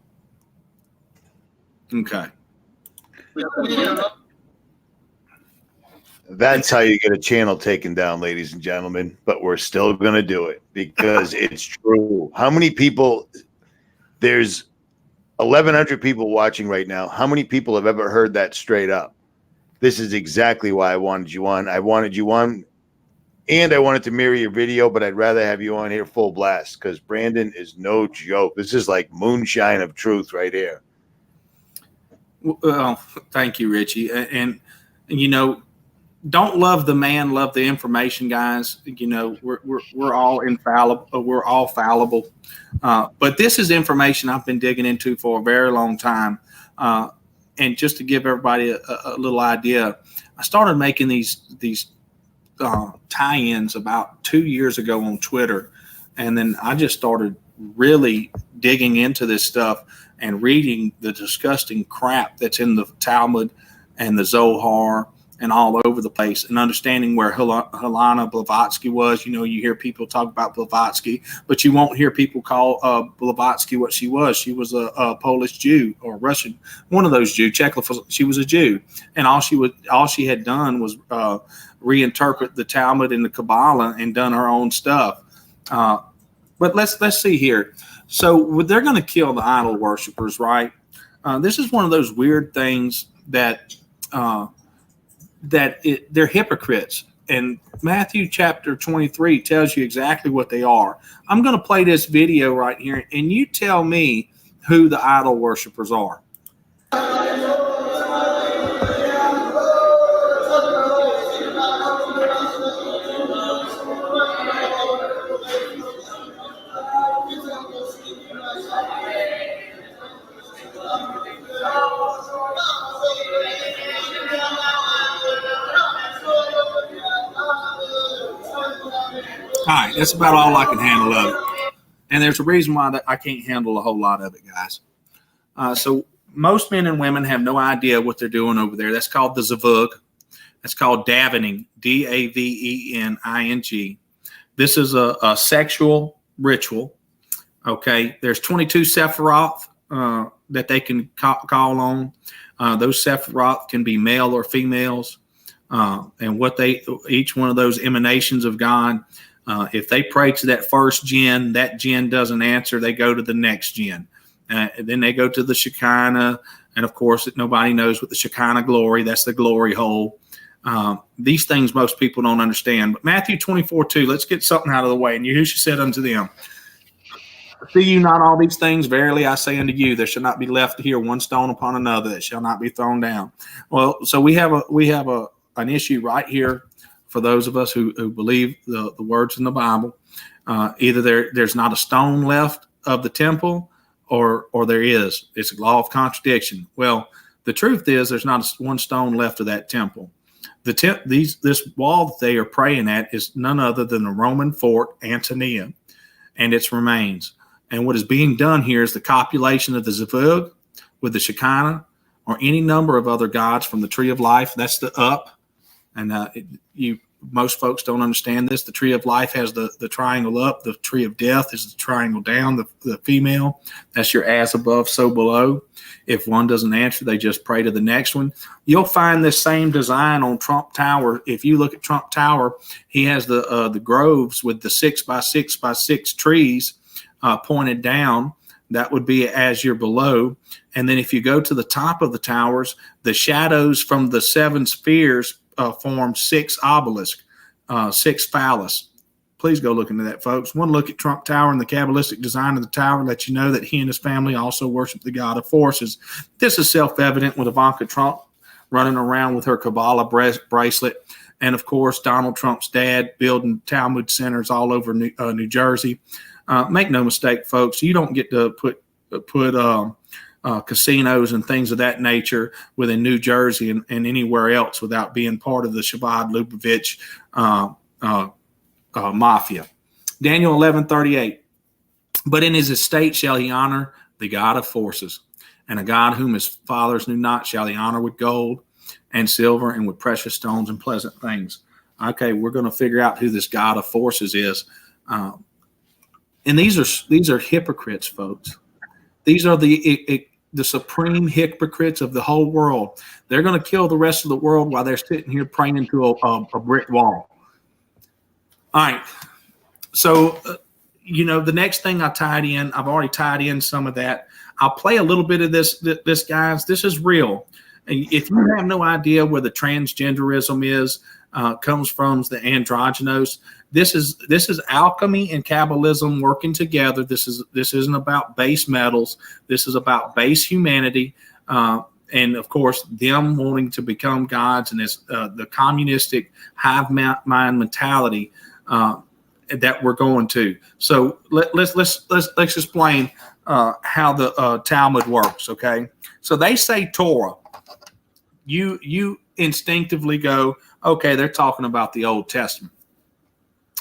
Okay. That's how you get a channel taken down, ladies and gentlemen. But we're still going to do it because it's true. How many people? There's 1,100 people watching right now. How many people have ever heard that straight up? This is exactly why I wanted you on. I wanted you on, and I wanted to mirror your video, but I'd rather have you on here full blast because Brandon is no joke. This is like moonshine of truth right here. Well, thank you, Richie. And you know, don't love the man, love the information, guys. You know, we're all infallible. We're all fallible. But this is information I've been digging into for a very long time. And just to give everybody a little idea, I started making these tie-ins about 2 years ago on Twitter, and then I just started really digging into this stuff and reading the disgusting crap that's in the Talmud and the Zohar and all over the place, and understanding where Helena Blavatsky was. You know, you hear people talk about Blavatsky, but you won't hear people call Blavatsky what she was. She was a Polish Jew or Russian, one of those Jews. She was a Jew, and all she had done was reinterpret the Talmud and the Kabbalah and done her own stuff. But let's see here. So they're going to kill the idol worshipers, right? This is one of those weird things that they're hypocrites. And Matthew chapter 23 tells you exactly what they are. I'm going to play this video right here, and you tell me who the idol worshipers are. All right, that's about all I can handle of it. And there's a reason why I can't handle a whole lot of it, guys. So most men and women have no idea what they're doing over there. That's called the zavug. That's called davening, D-A-V-E-N-I-N-G. This is a sexual ritual. Okay, there's 22 Sephiroth that they can call on. Those Sephiroth can be male or females. And each one of those emanations of God, if they pray to that first jinn, that jinn doesn't answer, they go to the next jinn. Then they go to the Shekinah, and of course, nobody knows what the Shekinah glory, that's the glory hole. These things most people don't understand. But Matthew 24:2, let's get something out of the way. And Yahushua said unto them, See you not all these things? Verily I say unto you, there shall not be left here one stone upon another that shall not be thrown down. Well, so we have an issue right here for those of us who believe the words in the Bible. Either there's not a stone left of the temple, or there is. It's a law of contradiction. Well, the truth is there's not one stone left of that temple. This wall that they are praying at is none other than the Roman fort Antonia and its remains. And what is being done here is the copulation of the Zevug with the Shekinah or any number of other gods from the tree of life. That's the up. And most folks don't understand this. The tree of life has the triangle up. The tree of death is the triangle down, the female. That's your as above, so below. If one doesn't answer, they just pray to the next one. You'll find this same design on Trump Tower. If you look at Trump Tower, he has the groves with the 6 by 6 by 6 trees pointed down. That would be as you're below. And then if you go to the top of the towers, the shadows from the 7 spheres form 6 obelisks, 6 phallus. Please go look into that, folks. One look at Trump Tower and the Kabbalistic design of the tower lets you know that he and his family also worship the God of forces. This is self-evident with Ivanka Trump running around with her Kabbalah bracelet. And, of course, Donald Trump's dad building Talmud centers all over New Jersey. Make no mistake, folks, you don't get to put casinos and things of that nature within New Jersey and anywhere else without being part of the Shabbat Lubavitch mafia. Daniel 11:38. But in his estate shall he honor the God of forces, and a God whom his fathers knew not shall he honor with gold and silver and with precious stones and pleasant things. Okay, we're going to figure out who this God of forces is. And these are hypocrites, folks. These are the supreme hypocrites of the whole world. They're going to kill the rest of the world while they're sitting here praying into a brick wall. All right. So, the next thing I tied in, I've already tied in some of that. I'll play a little bit of this, guys. This is real. And if you have no idea where the transgenderism is, comes from the androgynous, this is alchemy and Kabbalism working together. This isn't about base metals. This is about base humanity. And of course, them wanting to become gods, and this the communistic hive mind mentality that we're going to. So let's explain how the Talmud works. Okay, so they say Torah. You instinctively go, okay, they're talking about the Old Testament.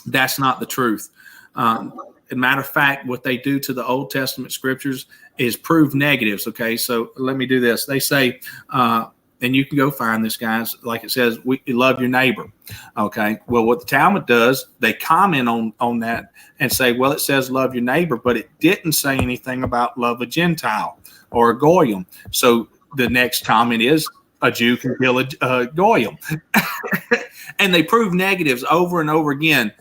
That's not the truth. As a matter of fact, what they do to the Old Testament scriptures is prove negatives. Okay, so let me do this. They say, and you can go find this, guys, like it says, we love your neighbor. Okay, well, what the Talmud does, they comment on that and say, well, it says love your neighbor, but it didn't say anything about love a Gentile or a Goyim. So the next comment is, a Jew can kill a Goyim. And they prove negatives over and over again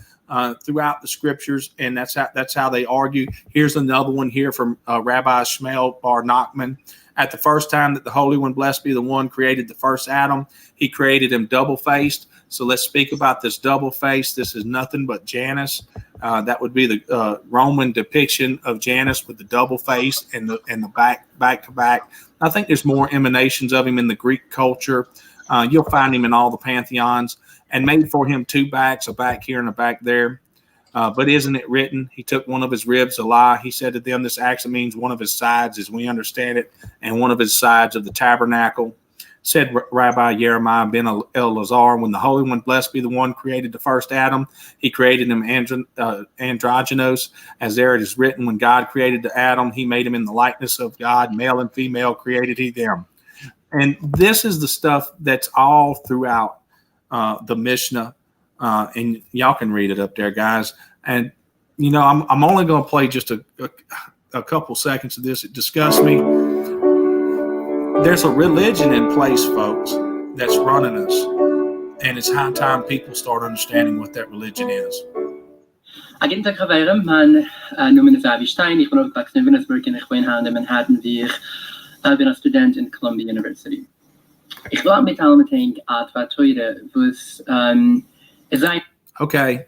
throughout the scriptures, and that's how they argue. Here's another one here from Rabbi Shmuel Bar Nachman. At the first time that the Holy One, blessed be the One, created the first Adam, he created him double-faced. So let's speak about this double-faced. This is nothing but Janus. That would be the Roman depiction of Janus with the double face and the back to back. I think there's more emanations of him in the Greek culture. You'll find him in all the pantheons, and made for him 2 backs, a back here and a back there. But isn't it written? He took one of his ribs, a lie. He said to them, this actually means one of his sides as we understand it, and one of his sides of the tabernacle. Said Rabbi Jeremiah ben Elazar, when the Holy One, blessed be the One, created the first Adam, he created him androgynous, as there it is written, when God created the Adam, he made him in the likeness of God, male and female created he them. And this is the stuff that's all throughout the Mishnah, and y'all can read it up there, guys. And I'm only going to play just a couple seconds of this. It disgusts me. There's a religion in place, folks, that's running us, and it's high time people start understanding what that religion is. Agent Kavairam, man, noem me Stein. Ik ben ook bij Venusburg in de Manhattan weer. Ik ben een student in Columbia University. Ik wil met al meteen wat tweede was Okay,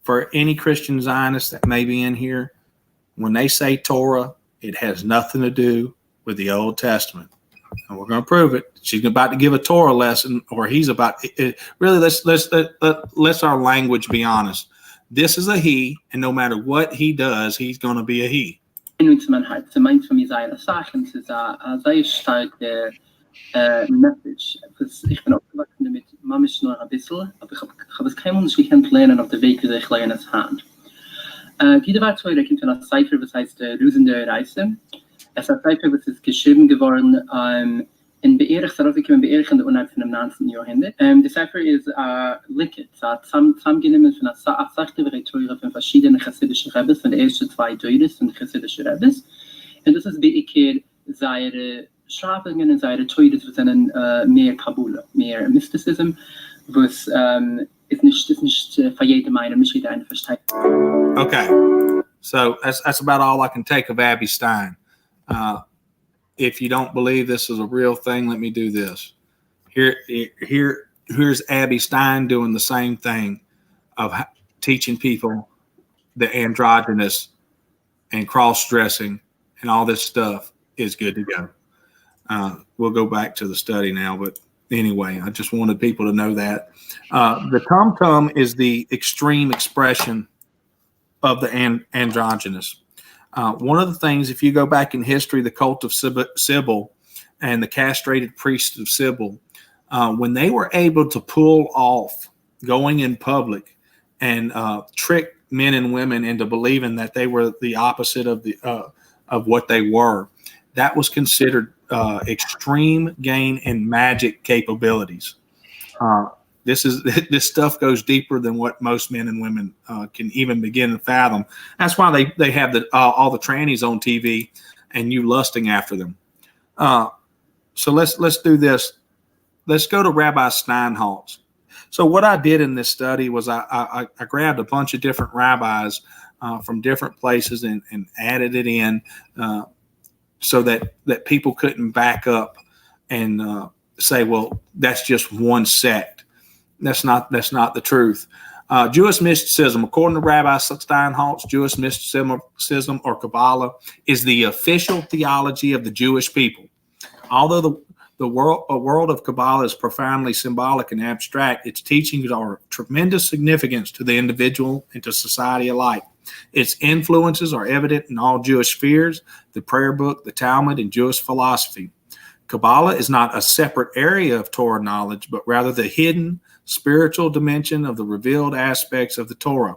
for any Christian Zionists that may be in here, When they say Torah, it has nothing to do with the Old Testament. And we're going to prove it. She's about to give a Torah lesson, or he's about it. Really, let's our language be honest. This is a he, and no matter what he does, he's going to be a he. Man hat. Ze meint von mir seine Sachen, es ist eine sehr starke Message. Ich bin aufgewachsen damit, manchmal nur ein bisschen, aber ich hab es kein Mensch gekannt lernen auf der Weg, die ich lernen kann. Die war zwei, da kommt von einer Cipher, was heißt Rüsende Reise. Es ist eine Cipher, was ist geschrieben geworden in Beerdig, darauf ich in Beerdig in der Unheil von dem 19. Jahrhundert. Die Cipher ist Licket, es hat zusammengenommen von einer Sachte Teure von verschiedenen chassidischen Rebbes, von den ersten 2 Teures von chassidischen Rebbes. Und das ist beikert seine Schrapungen und seine Teures, was sind mehr Kabula, mehr Mysticism, was ist nicht für jede Meinung, nicht jeder eine versteht. Okay, so that's about all I can take of Abby Stein. If you don't believe this is a real thing, let me do this. Here's Abby Stein doing the same thing of teaching people the androgynous and cross-dressing and all this stuff is good to go. We'll go back to the study now, but anyway, I just wanted people to know that. The tum-tum is the extreme expression of the androgynous. One of the things, if you go back in history, the cult of Sybil and the castrated priests of Sybil, when they were able to pull off going in public and trick men and women into believing that they were the opposite of what they were, that was considered extreme gain in magic capabilities. This stuff goes deeper than what most men and women can even begin to fathom. That's why they have all the trannies on TV and you lusting after them. So let's do this. Let's go to Rabbi Steinholtz. So what I did in this study was I grabbed a bunch of different rabbis from different places and added it in so that people couldn't back up and say, well, that's just one sect. That's not the truth. Jewish mysticism, according to Rabbi Steinholtz, Jewish mysticism or Kabbalah is the official theology of the Jewish people. Although the world of Kabbalah is profoundly symbolic and abstract, its teachings are of tremendous significance to the individual and to society alike. Its influences are evident in all Jewish spheres, the prayer book, the Talmud, and Jewish philosophy. Kabbalah is not a separate area of Torah knowledge, but rather the hidden spiritual dimension of the revealed aspects of the Torah.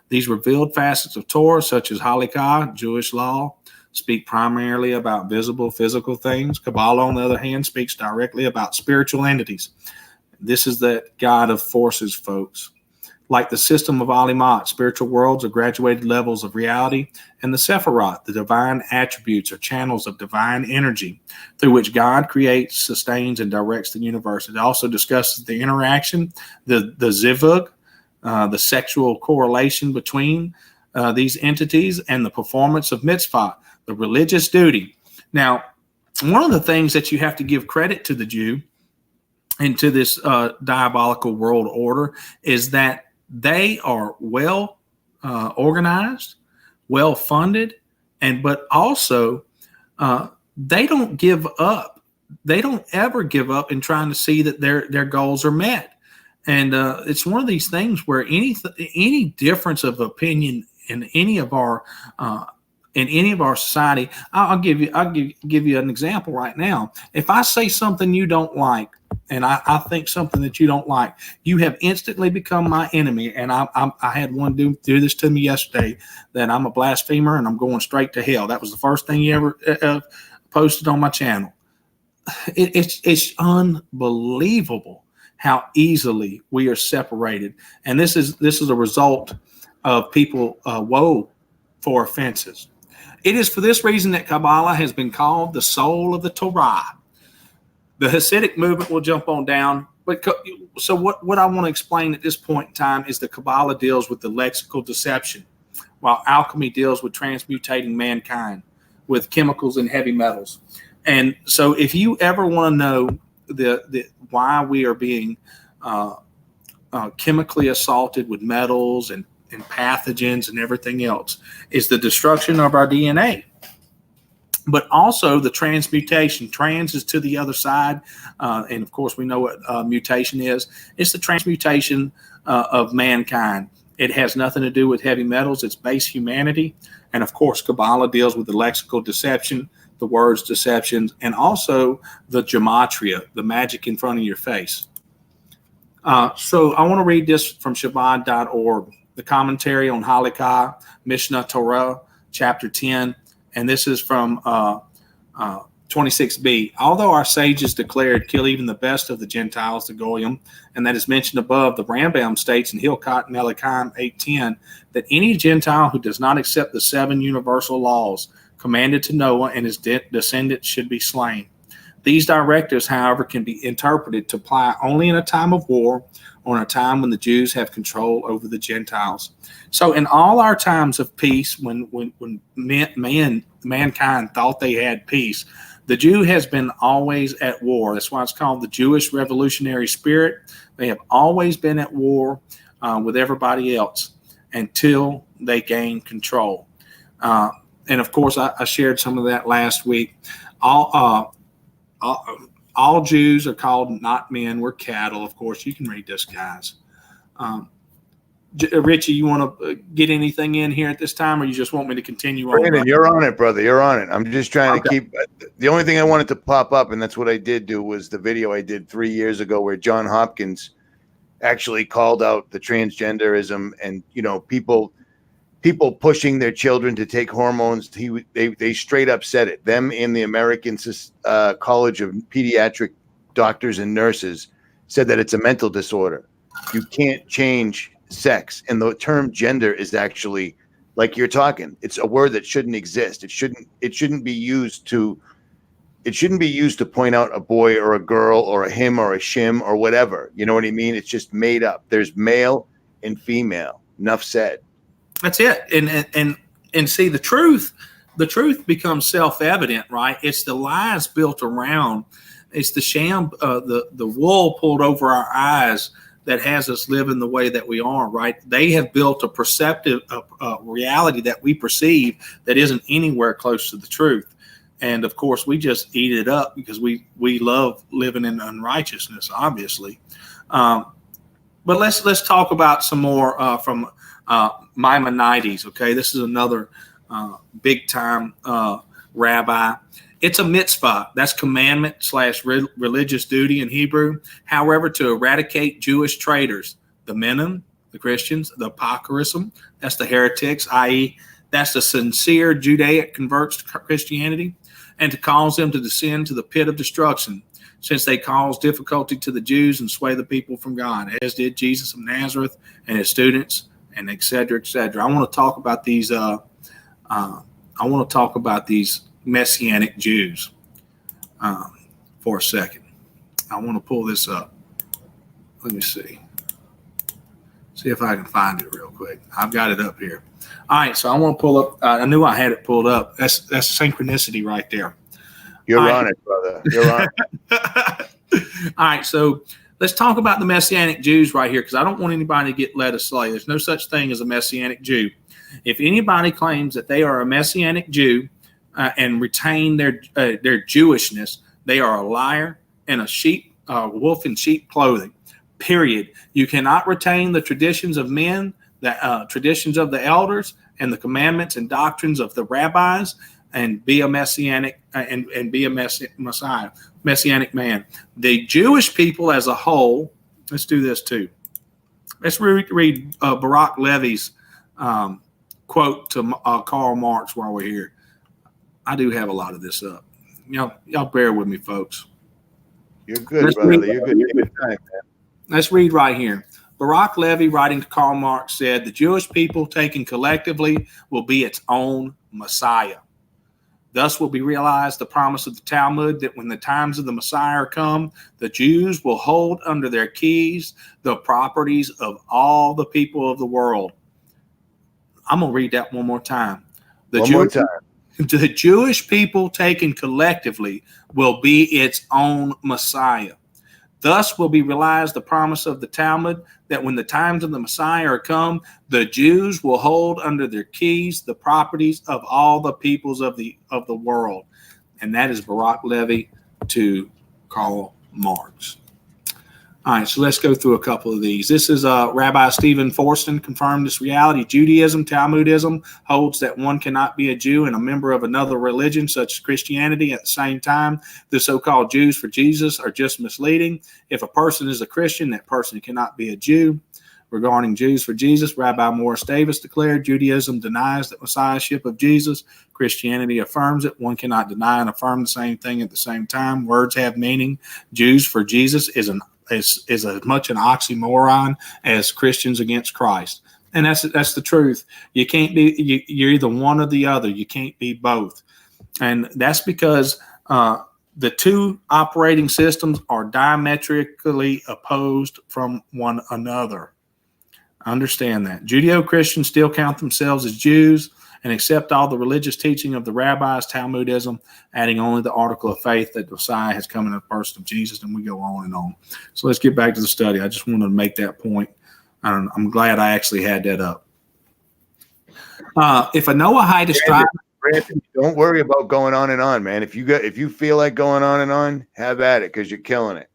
These revealed facets of Torah, such as Halakha, Jewish law, speak primarily about visible physical things. Kabbalah, on the other hand, speaks directly about spiritual entities. This is the God of forces, folks. Like the system of Alimat, spiritual worlds are graduated levels of reality, and the Sephirot, the divine attributes, are channels of divine energy through which God creates, sustains, and directs the universe. It also discusses the interaction, the zivug, the sexual correlation between these entities, and the performance of mitzvah, the religious duty. Now, one of the things that you have to give credit to the Jew and to this diabolical world order is that they are well organized, well funded, but also they don't give up. They don't ever give up in trying to see that their goals are met. And it's one of these things where any difference of opinion in any of our society, I'll give you an example right now. If I say something you don't like, and I think something that you don't like, you have instantly become my enemy. And I had one do this to me yesterday, that I'm a blasphemer and I'm going straight to hell. That was the first thing he ever posted on my channel. It's unbelievable how easily we are separated. And this is a result of people woe for offenses. It is for this reason that Kabbalah has been called the soul of the Torah. The Hasidic movement will jump on down. But so what I want to explain at this point in time is the Kabbalah deals with the lexical deception, while alchemy deals with transmutating mankind with chemicals and heavy metals. And so if you ever want to know the why we are being chemically assaulted with metals and and pathogens and everything else. It's the destruction of our DNA. But also the transmutation. Trans is to the other side. And of course, we know what mutation is. It's the transmutation of mankind. It has nothing to do with heavy metals. It's base humanity. And of course, Kabbalah deals with the lexical deception, the words deceptions, and also the gematria, the magic in front of your face. So I want to read this from Shabbat.org, the commentary on Halakha, Mishnah Torah, chapter 10. And this is from 26b. Although our sages declared, kill even the best of the Gentiles, the Goyim, and that is mentioned above, the Rambam states in Hilkot Melachim 8:10 that any Gentile who does not accept the 7 universal laws commanded to Noah and his descendants should be slain. These directives, however, can be interpreted to apply only in a time of war or in a time when the Jews have control over the Gentiles. So in all our times of peace, when mankind thought they had peace, the Jew has been always at war. That's why it's called the Jewish revolutionary spirit. They have always been at war with everybody else until they gain control. And of course, I shared some of that last week. All Jews are called not men. We're cattle. Of course, you can read this, guys. Richie, you want to get anything in here at this time, or you just want me to continue on? Brandon, you're on it, brother. You're on it. I'm just trying to keep. The only thing I wanted to pop up, and that's what I did do, was the video I did 3 years ago where John Hopkins actually called out the transgenderism and, you know, people pushing their children to take hormones. They straight up said it. Them in the American College of Pediatric Doctors and Nurses said that it's a mental disorder. You can't change sex, and the term gender is actually, like you're talking, it's a word that shouldn't exist. It shouldn't be used to point out a boy or a girl or a him or a shim or whatever. You know what I mean? It's just made up. There's male and female. Enough said. That's it. And see, the truth becomes self-evident, right? It's the lies built around. It's the sham, the wool pulled over our eyes that has us living the way that we are, right? They have built a perceptive reality that we perceive that isn't anywhere close to the truth. And of course, we just eat it up because we love living in unrighteousness, obviously. But let's talk about some more from Maimonides. Okay, this is another big time rabbi. It's a mitzvah. That's commandment / religious duty in Hebrew. However, to eradicate Jewish traitors, the Menim, the Christians, the Apocalypsum, that's the heretics, i.e., that's the sincere Judaic converts to Christianity, and to cause them to descend to the pit of destruction, since they cause difficulty to the Jews and sway the people from God, as did Jesus of Nazareth and his students, and et cetera, et cetera. I want to talk about these. Messianic Jews for a second. I want to pull this up. Let me see if I can find it real quick. I've got it up here. All right, so I want to pull up. I knew I had it pulled up. That's synchronicity right there. You're on it, brother. You're on it. All right, so let's talk about the Messianic Jews right here, because I don't want anybody to get led astray. There's no such thing as a Messianic Jew. If anybody claims that they are a Messianic Jew and retain their Jewishness, they are a liar and a wolf in sheep clothing. Period. You cannot retain the traditions of men, the traditions of the elders, and the commandments and doctrines of the rabbis, and be a Messianic and be a Messiah, Messianic man. The Jewish people as a whole. Let's do this too. Let's read Barak Levi's quote to Karl Marx while we're here. I do have a lot of this up. Y'all bear with me, folks. You're good, brother. You're good. You're good time, man. Let's read right here. Barak Levy, writing to Karl Marx, said, "The Jewish people, taken collectively, will be its own Messiah. Thus will be realized the promise of the Talmud that when the times of the Messiah come, the Jews will hold under their keys the properties of all the people of the world." I'm going to read that one more time. The Jewish people taken collectively will be its own Messiah. Thus will be realized the promise of the Talmud that when the times of the Messiah are come, the Jews will hold under their keys the properties of all the peoples of the world. And that is Barak Levy to Karl Marx. All right, so let's go through a couple of these. This is Rabbi Stephen Forston confirmed this reality. Judaism, Talmudism holds that one cannot be a Jew and a member of another religion, such as Christianity, at the same time. The so-called Jews for Jesus are just misleading. If a person is a Christian, that person cannot be a Jew. Regarding Jews for Jesus, Rabbi Morris Davis declared Judaism denies the messiahship of Jesus. Christianity affirms it. One cannot deny and affirm the same thing at the same time. Words have meaning. Jews for Jesus is as much an oxymoron as Christians against Christ. And that's the truth. You can't be, you're either one or the other. You can't be both. And that's because the two operating systems are diametrically opposed from one another. Understand that. Judeo-Christians still count themselves as Jews and accept all the religious teaching of the rabbis, Talmudism, adding only the article of faith that the Messiah has come in the person of Jesus, and we go on and on. So let's get back to the study. I just wanted to make that point. I'm glad I actually had that up. If a Noahide is striving, don't worry about going on and on, man. If you feel like going on and on, have at it, because you're killing it.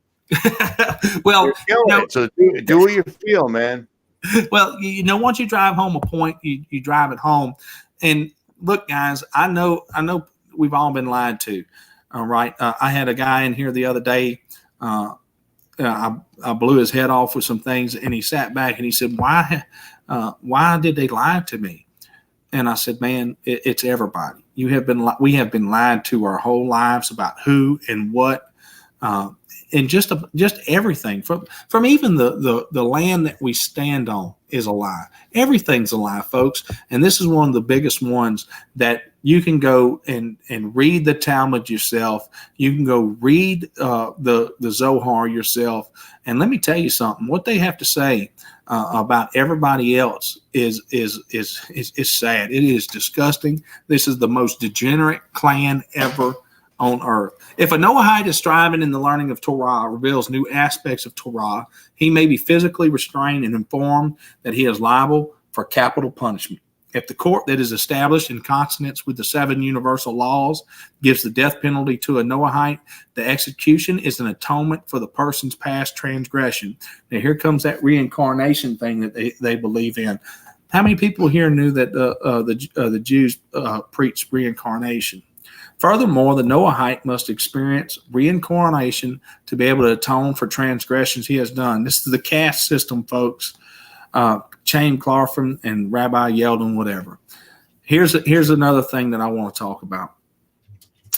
Well, you're killing it. So do what you feel, man. Well, once you drive home a point, you drive it home. And look, guys, I know we've all been lied to. All right. I had a guy in here the other day. I blew his head off with some things, and he sat back and he said, why did they lie to me? And I said, man, it's everybody. We have been lied to our whole lives about who and what, and just everything from even the land that we stand on is a lie. Everything's a lie, folks. And this is one of the biggest ones that you can go and read the Talmud yourself. You can go read the Zohar yourself. And let me tell you something. What they have to say about everybody else is sad. It is disgusting. This is the most degenerate clan ever on earth. If a Noahide is striving in the learning of Torah, reveals new aspects of Torah, he may be physically restrained and informed that he is liable for capital punishment. If the court that is established in consonance with the 7 universal laws gives the death penalty to a Noahide, the execution is an atonement for the person's past transgression. Now here comes that reincarnation thing that they believe in. How many people here knew that the Jews preached reincarnation? Furthermore, the Noahide must experience reincarnation to be able to atone for transgressions he has done. This is the caste system, folks. Chaim Clarfin and Rabbi Yeldon, whatever. Here's another thing that I want to talk about.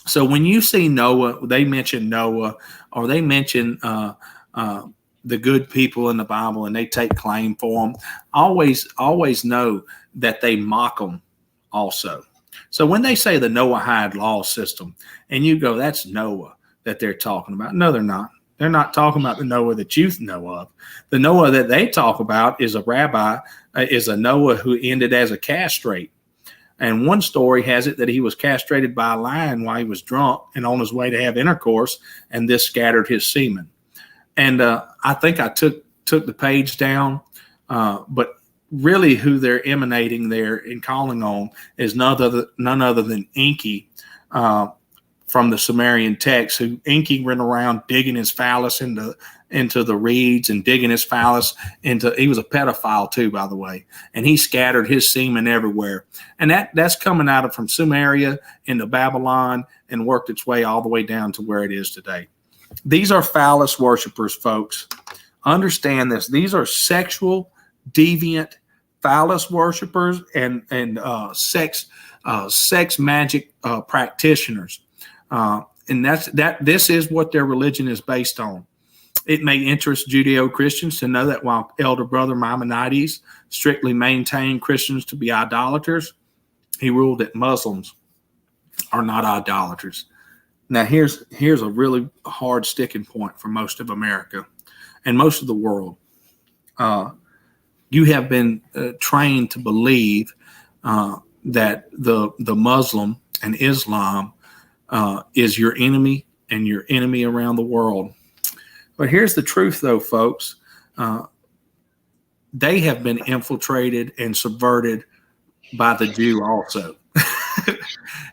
So when you see Noah, they mention Noah, or they mention the good people in the Bible, and they take claim for them. Always know that they mock them also. So when they say the Noahide law system, and you go, that's Noah that they're talking about. No, they're not. They're not talking about the Noah that you know of. The Noah that they talk about is a rabbi, is a Noah who ended as a castrate. And one story has it that he was castrated by a lion while he was drunk and on his way to have intercourse, and this scattered his semen. And I think I took the page down, but really who they're emanating there and calling on is none other than Enki from the Sumerian text, who Enki went around digging his phallus into the reeds and digging his phallus he was a pedophile too, by the way, and he scattered his semen everywhere. And that's coming out from Sumeria into Babylon and worked its way all the way down to where it is today. These are phallus worshipers, folks. Understand this. These are sexual deviant phallus worshipers and sex magic practitioners, and this is what their religion is based on. It may interest Judeo-Christians to know that while elder brother Maimonides strictly maintained Christians to be idolaters, he ruled that Muslims are not idolaters. Now here's a really hard sticking point for most of America and most of the world. You have been trained to believe that the Muslim and Islam is your enemy and your enemy around the world. But here's the truth, though, folks. They have been infiltrated and subverted by the Jew also.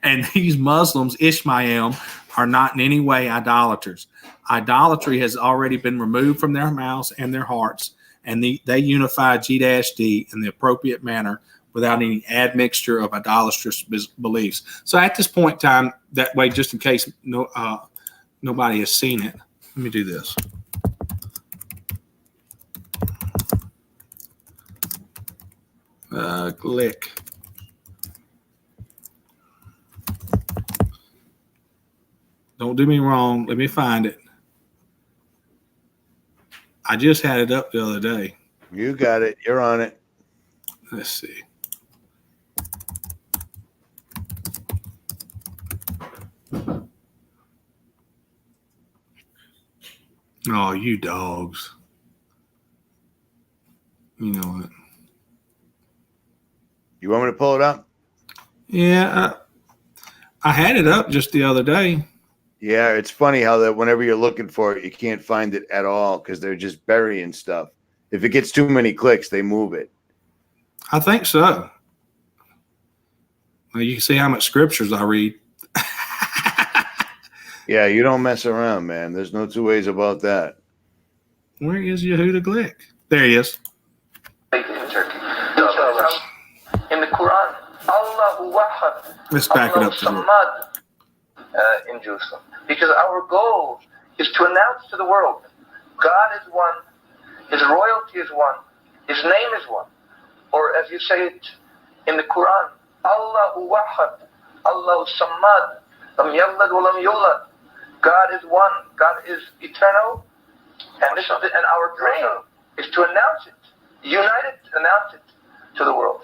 And these Muslims, Ishmael, are not in any way idolaters. Idolatry has already been removed from their mouths and their hearts, and they unify G-D in the appropriate manner without any admixture of idolatrous beliefs. So at this point in time, that way, just in case nobody has seen it, let me do this. Click. Don't do me wrong. Let me find it. I just had it up the other day. You got it. You're on it. Let's see. Oh, you dogs. You know what? You want me to pull it up? Yeah, I had it up just the other day. Yeah, it's funny how that whenever you're looking for it, you can't find it at all because they're just burying stuff. If it gets too many clicks, they move it. I think so. Well, you can see how much scriptures I read. Yeah, you don't mess around, man. There's no two ways about that. Where is Yehuda Glick? There he is. In the Quran, Allahu Wahad. Let's back it up to Samad, in Jerusalem. Because our goal is to announce to the world, God is one, His royalty is one, His name is one. Or as you say it in the Quran, Allahu Wahad, Allahu Samad, Lam Yalad wa Lam Yulad. God is one, God is eternal, and this is and our dream is to announce it, unite it, announce it to the world.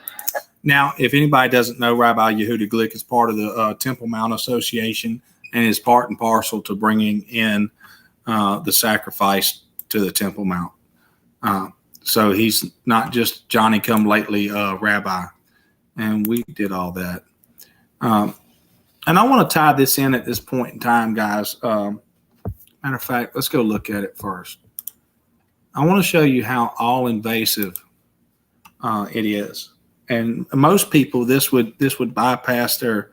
Now, if anybody doesn't know, Rabbi Yehuda Glick is part of the Temple Mount Association and is part and parcel to bringing in the sacrifice to the Temple Mount. So he's not just Johnny come lately rabbi, and we did all that. And I want to tie this in at this point in time, guys. Matter of fact, let's go look at it first. I want to show you how all-invasive it is. And most people, this would bypass their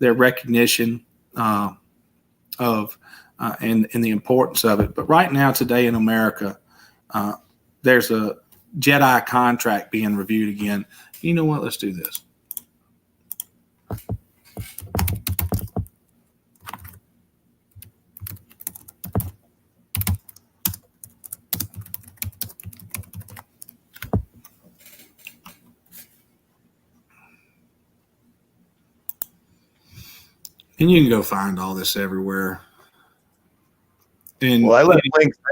recognition of and the importance of it. But right now, today in America, there's a Jedi contract being reviewed again. You know what? Let's do this. And you can go find all this everywhere. And Well, I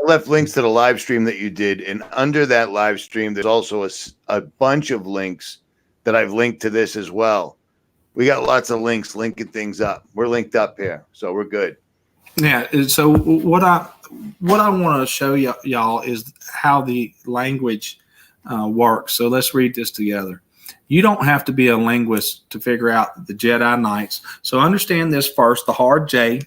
left links to the live stream that you did, and under that live stream, there's also a bunch of links that I've linked to this as well. We got lots of links linking things up. We're linked up here, so we're good. yeah, so what I want to show y'all is how the language works. So let's read this together. You don't have to be a linguist to figure out the Jedi Knights. So understand this first. The hard J,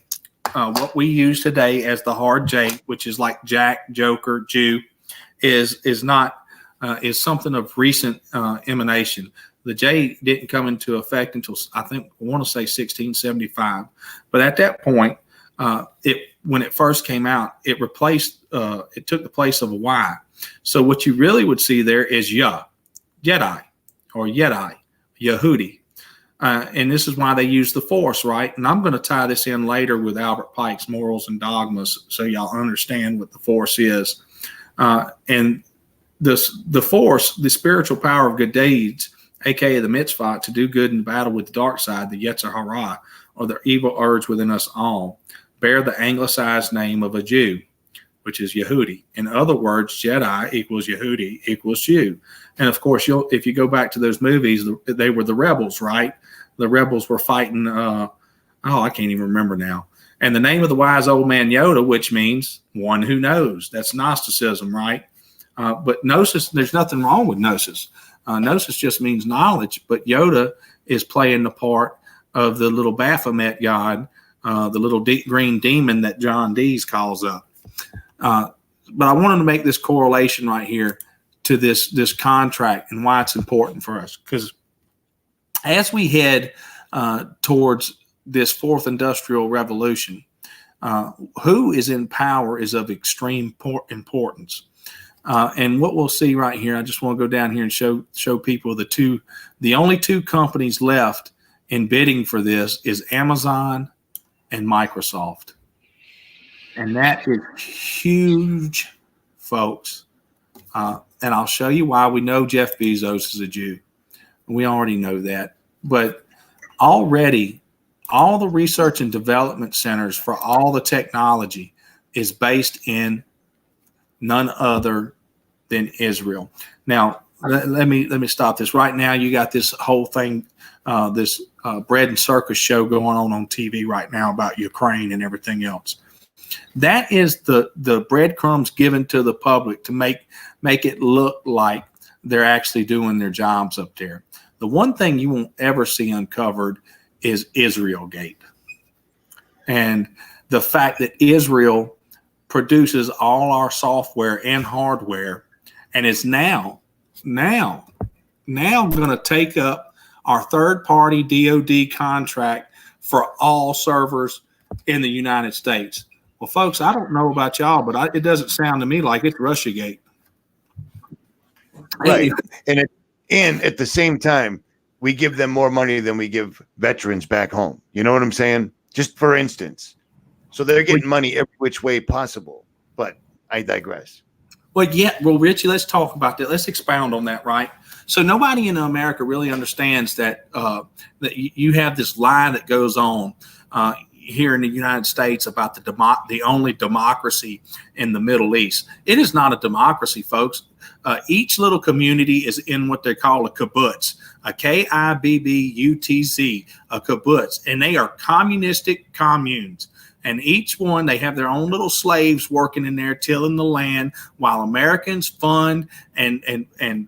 what we use today as the hard J, which is like Jack, Joker, Jew, is something of recent emanation. The J didn't come into effect until I want to say 1675. But at that point, when it first came out, it took the place of a Y. So what you really would see there is Jedi. Or Yedai, Yehudi. And this is why they use the Force, right? And I'm going to tie this in later with Albert Pike's Morals and Dogmas so y'all understand what the Force is. And the Force, the spiritual power of good deeds, aka the mitzvah, to do good in battle with the dark side, the Yetzer Hara, or the evil urge within us all, bear the anglicized name of a Jew, which is Yehudi. In other words, Jedi equals Yehudi equals Jew. And of course, if you go back to those movies, they were the rebels, right? The rebels were fighting, I can't even remember now. And the name of the wise old man Yoda, which means one who knows. That's Gnosticism, right? But Gnosis, there's nothing wrong with Gnosis. Gnosis just means knowledge. But Yoda is playing the part of the little Baphomet god, the little green demon that John Dees calls up. but I wanted to make this correlation right here to this contract and why it's important for us. Because as we head towards this fourth industrial revolution, who is in power is of extreme importance. And what we'll see right here, I just want to go down here and show people the only two companies left in bidding for this is Amazon and Microsoft. And that is huge, folks. And I'll show you why. We know Jeff Bezos is a Jew. We already know that. But already, all the research and development centers for all the technology is based in none other than Israel. Now, let me stop this. Right now, you got this whole thing, this bread and circus show going on TV right now about Ukraine and everything else. That is the breadcrumbs given to the public to make it look like they're actually doing their jobs up there. The one thing you won't ever see uncovered is Israel Gate. And the fact that Israel produces all our software and hardware and is now going to take up our third-party DoD contract for all servers in the United States. Well, folks, I don't know about y'all, but it doesn't sound to me like it's Russiagate. Right. And at the same time, we give them more money than we give veterans back home. You know what I'm saying? Just for instance. So they're getting money every which way possible. But I digress. Well, yeah. Well, Richie, let's talk about that. Let's expound on that, right? So nobody in America really understands that you have this lie that goes on here in the United States about the only democracy in the Middle East. It is not a democracy, folks. Each little community is in what they call a kibbutz, a Kibbutz, a kibbutz, and they are communistic communes. And each one, they have their own little slaves working in there, tilling the land, while Americans fund and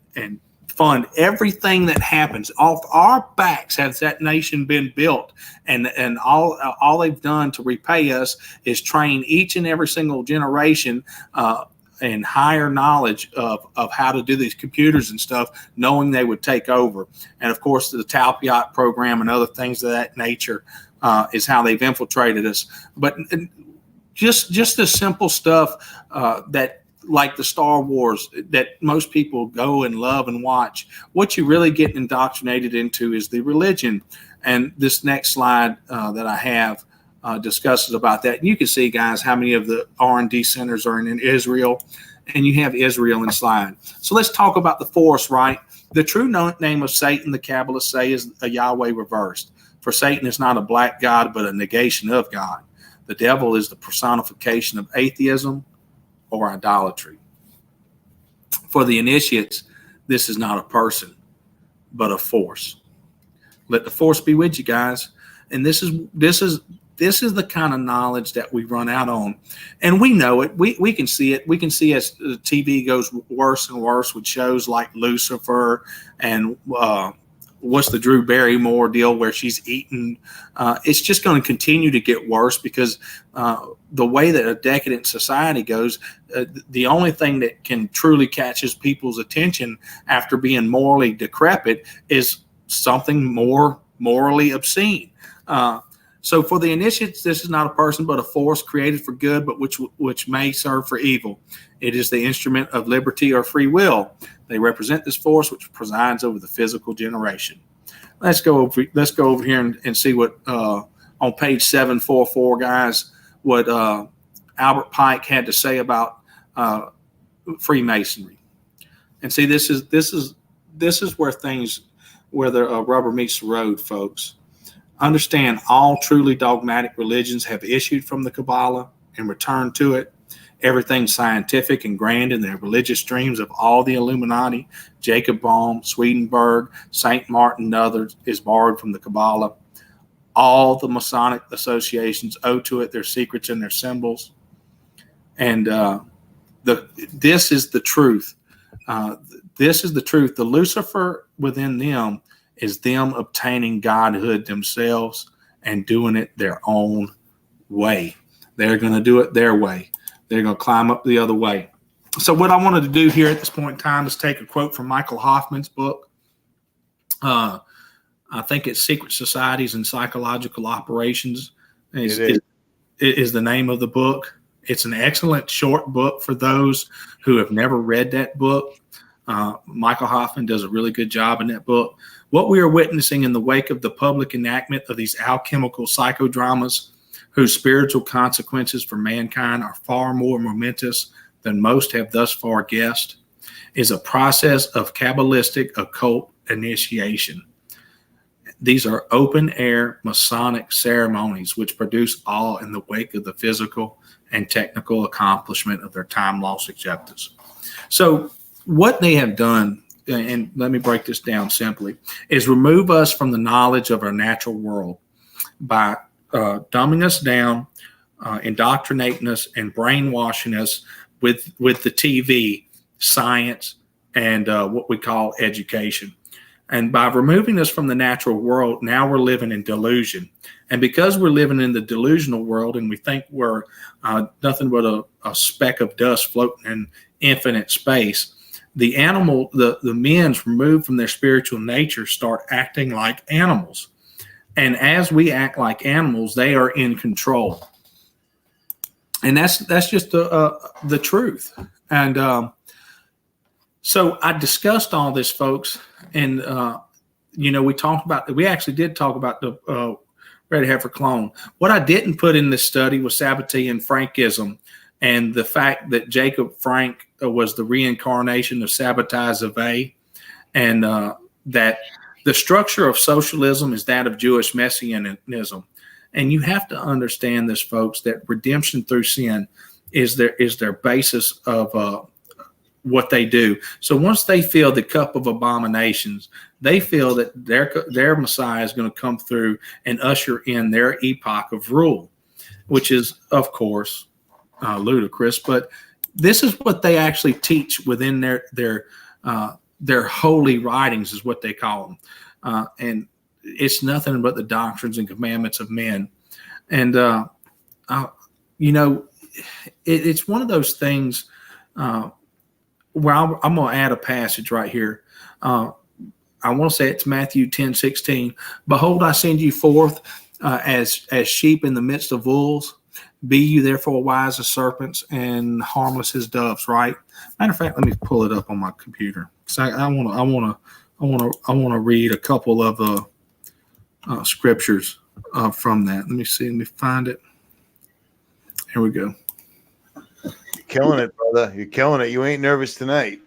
fund everything that happens. Off our backs has that nation been built, and all they've done to repay us is train each and every single generation and higher knowledge of how to do these computers and stuff, knowing they would take over. And of course, the Talpiot program and other things of that nature is how they've infiltrated us. But just the simple stuff that, like the Star Wars, that most people go and love and watch, what you really get indoctrinated into is the religion. And this next slide that I have discusses about that. And you can see, guys, how many of the R&D centers are in Israel, and you have Israel in the slide. So let's talk about the force, right? The true name of Satan, the Kabbalists say, is a Yahweh reversed. For Satan is not a black god, but a negation of God. The devil is the personification of atheism or idolatry. For the initiates, this is not a person, but a force. Let the force be with you, guys. And this is the kind of knowledge that we run out on. And we know it. We can see it. We can see as the TV goes worse and worse with shows like Lucifer and what's the Drew Barrymore deal where she's eating. It's just going to continue to get worse because the way that a decadent society goes, the only thing that can truly catches people's attention after being morally decrepit is something more morally obscene. So for the initiates, this is not a person, but a force created for good, but which may serve for evil. It is the instrument of liberty or free will. They represent this force which presides over the physical generation. Let's go over here and see what on page 744, guys, what Albert Pike had to say about Freemasonry. And see, this is where the rubber meets the road, folks. Understand, all truly dogmatic religions have issued from the Kabbalah and returned to it. Everything scientific and grand in their religious dreams of all the Illuminati, Jacob Bohm, Swedenborg, St. Martin, and others is borrowed from the Kabbalah. All the Masonic associations owe to it their secrets and their symbols. And this is the truth. This is the truth. The Lucifer within them is them obtaining godhood themselves and doing it their own way. They're going to do it their way. They're going to climb up the other way. So what I wanted to do here at this point in time is take a quote from Michael Hoffman's book. I think it's Secret Societies and Psychological Operations is the name of the book. It's an excellent short book for those who have never read that book. Michael Hoffman does a really good job in that book. What we are witnessing in the wake of the public enactment of these alchemical psychodramas, whose spiritual consequences for mankind are far more momentous than most have thus far guessed, is a process of Kabbalistic occult initiation. These are open-air Masonic ceremonies which produce awe in the wake of the physical and technical accomplishment of their time-lost objectives. So what they have done, and let me break this down simply, is remove us from the knowledge of our natural world by dumbing us down, indoctrinating us, and brainwashing us with the TV, science, and what we call education. And by removing us from the natural world, now we're living in delusion. And because we're living in the delusional world and we think we're nothing but a speck of dust floating in infinite space, the men's removed from their spiritual nature start acting like animals. And as we act like animals, they are in control. And that's just the truth. And so I discussed all this, folks, and we actually did talk about the red heifer clone. What I didn't put in this study was Sabbatean Frankism and the fact that Jacob Frank was the reincarnation of Sabbatai Zaveh, and that the structure of socialism is that of Jewish messianism. And you have to understand this, folks, that redemption through sin is their basis of what they do. So once they feel the cup of abominations, they feel that their Messiah is going to come through and usher in their epoch of rule, which is, of course, ludicrous. But this is what they actually teach within their holy writings, is what they call them, and it's nothing but the doctrines and commandments of men. And it's one of those things. Where I'm going to add a passage right here. I want to say it's Matthew 10:16. Behold, I send you forth as sheep in the midst of wolves. Be you therefore wise as serpents and harmless as doves. Right. Matter of fact, let me pull it up on my computer. So I want to read a couple of scriptures from that. Let me see. Let me find it. Here we go. Killing it, brother. You're killing it. You ain't nervous tonight.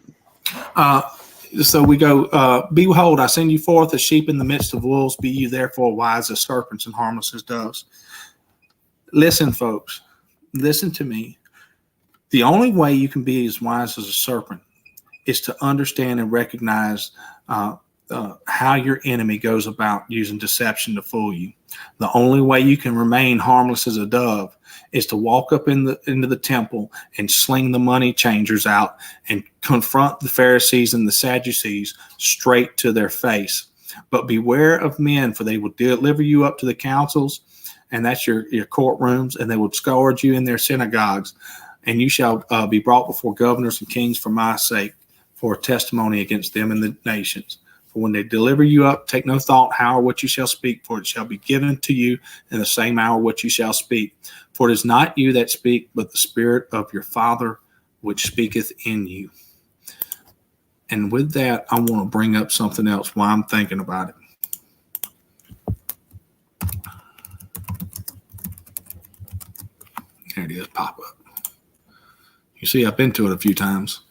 So we go, behold, I send you forth as sheep in the midst of wolves. Be you therefore wise as serpents and harmless as doves. Listen, folks, listen to me. The only way you can be as wise as a serpent is to understand and recognize how your enemy goes about using deception to fool you. The only way you can remain harmless as a dove is to walk up into the temple and sling the money changers out and confront the Pharisees and the Sadducees straight to their face. But beware of men, for they will deliver you up to the councils, and that's your courtrooms, and they will scourge you in their synagogues, and you shall be brought before governors and kings for my sake, for a testimony against them and the nations. For when they deliver you up, take no thought how or what you shall speak, for it shall be given to you in the same hour what you shall speak. For it is not you that speak, but the Spirit of your Father which speaketh in you. And with that, I want to bring up something else while I'm thinking about it. There it is, pop up. You see, I've been to it a few times.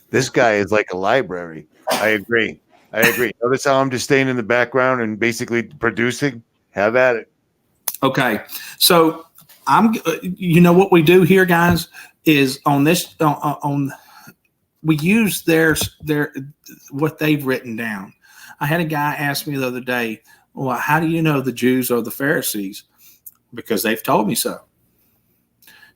This guy is like a library. I agree. Notice how I'm just staying in the background and basically producing? Have at it. Okay. So what we do here, guys, is on this, we use their what they've written down. I had a guy ask me the other day, well, how do you know the Jews are the Pharisees? Because they've told me so.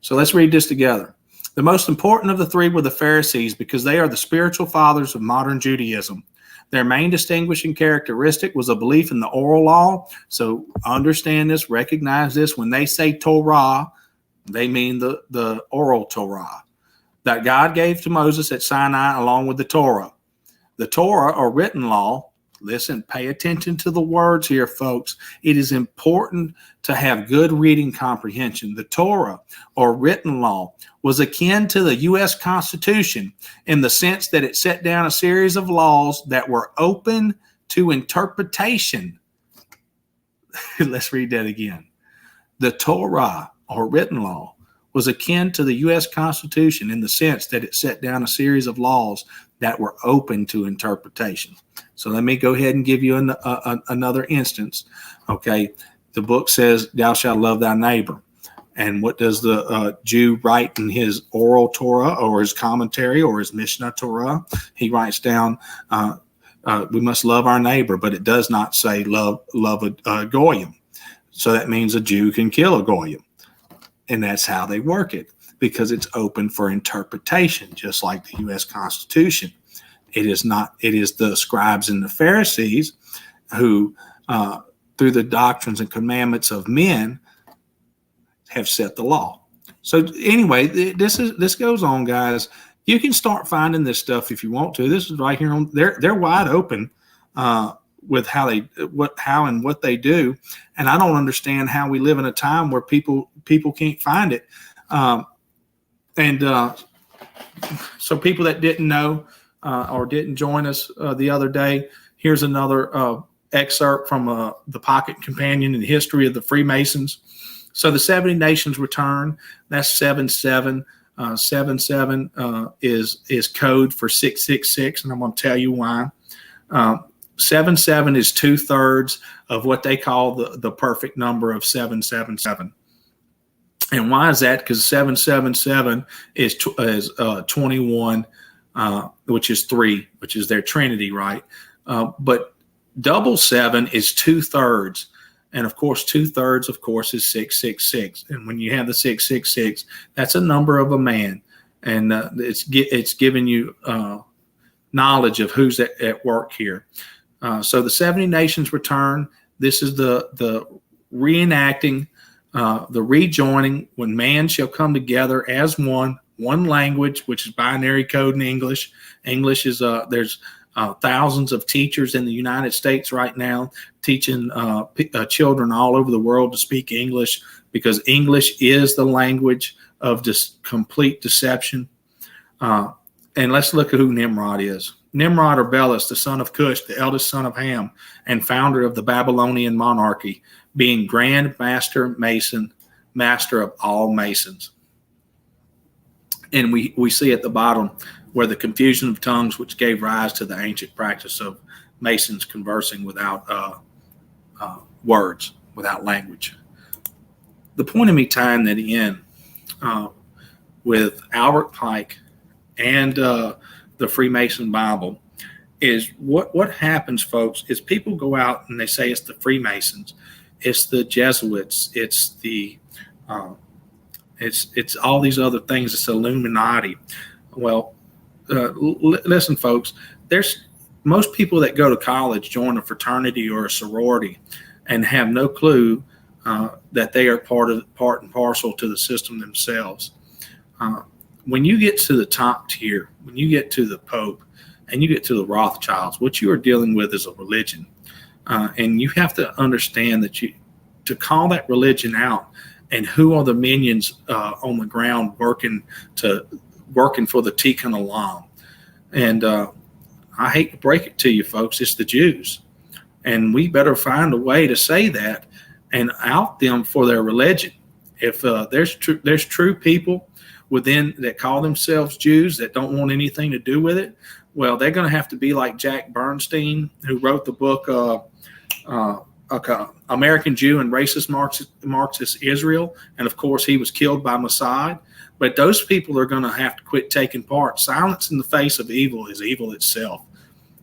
So let's read this together. The most important of the three were the Pharisees because they are the spiritual fathers of modern Judaism. Their main distinguishing characteristic was a belief in the oral law. So understand this, recognize this. When they say Torah, they mean the oral Torah. that God gave to Moses at Sinai along with the Torah. The Torah, or written law, listen, pay attention to the words here, folks. It is important to have good reading comprehension. The Torah, or written law, was akin to the U.S. Constitution in the sense that it set down a series of laws that were open to interpretation. Let's read that again. The Torah, or written law, was akin to the U.S. Constitution in the sense that it set down a series of laws that were open to interpretation. So let me go ahead and give you another instance. Okay, the book says, "Thou shalt love thy neighbor." And what does the Jew write in his oral Torah or his commentary or his Mishnah Torah? He writes down, we must love our neighbor, but it does not say love a goyim. So that means a Jew can kill a goyim. And that's how they work it, because it's open for interpretation, just like the U.S. Constitution. It is not. It is the scribes and the Pharisees who, through the doctrines and commandments of men, have set the law. So anyway, this goes on, guys. You can start finding this stuff if you want to. This is right here on. They're wide open with how and what they do, and I don't understand how we live in a time where people can't find it. So people that didn't know or didn't join us the other day, here's another excerpt from the Pocket Companion in the History of the Freemasons. So the 70 nations return. That's 77. 77 is code for 666, and I'm going to tell you why. 77 is 2/3 of what they call the perfect number of 777. And why is that? Because 777 is 21, which is 3, which is their Trinity, right? But double 7 is 2/3. And of course, 2/3, of course, is 666. And when you have the 666, that's a number of a man. And it's giving you knowledge of who's at work here. So the 70 nations return. This is the reenacting, the rejoining, when man shall come together as one language, which is binary code in English. English is there's thousands of teachers in the United States right now teaching children all over the world to speak English, because English is the language of complete deception. And let's look at who Nimrod is. Nimrod, or Belus, the son of Cush, the eldest son of Ham, and founder of the Babylonian monarchy, being Grand Master Mason, master of all Masons. And we see at the bottom where the confusion of tongues, which gave rise to the ancient practice of Masons conversing without words, without language. The point of me tying that in with Albert Pike and the Freemason Bible is what happens, folks, is people go out and they say it's the Freemasons, it's the Jesuits, it's the it's all these other things, it's Illuminati. Well, listen, folks, there's most people that go to college join a fraternity or a sorority and have no clue that they are part and parcel to the system themselves. When you get to the top tier, when you get to the Pope and you get to the Rothschilds, what you are dealing with is a religion. And you have to understand that to call that religion out, and who are the minions on the ground working for the Tikkun Olam. And I hate to break it to you, folks, it's the Jews. And we better find a way to say that and out them for their religion. If there's true people within that call themselves Jews that don't want anything to do with it, well, they're going to have to be like Jack Bernstein, who wrote the book American Jew and Racist Marxist Israel. And of course, he was killed by Mossad. But those people are going to have to quit taking part. Silence in the face of evil is evil itself.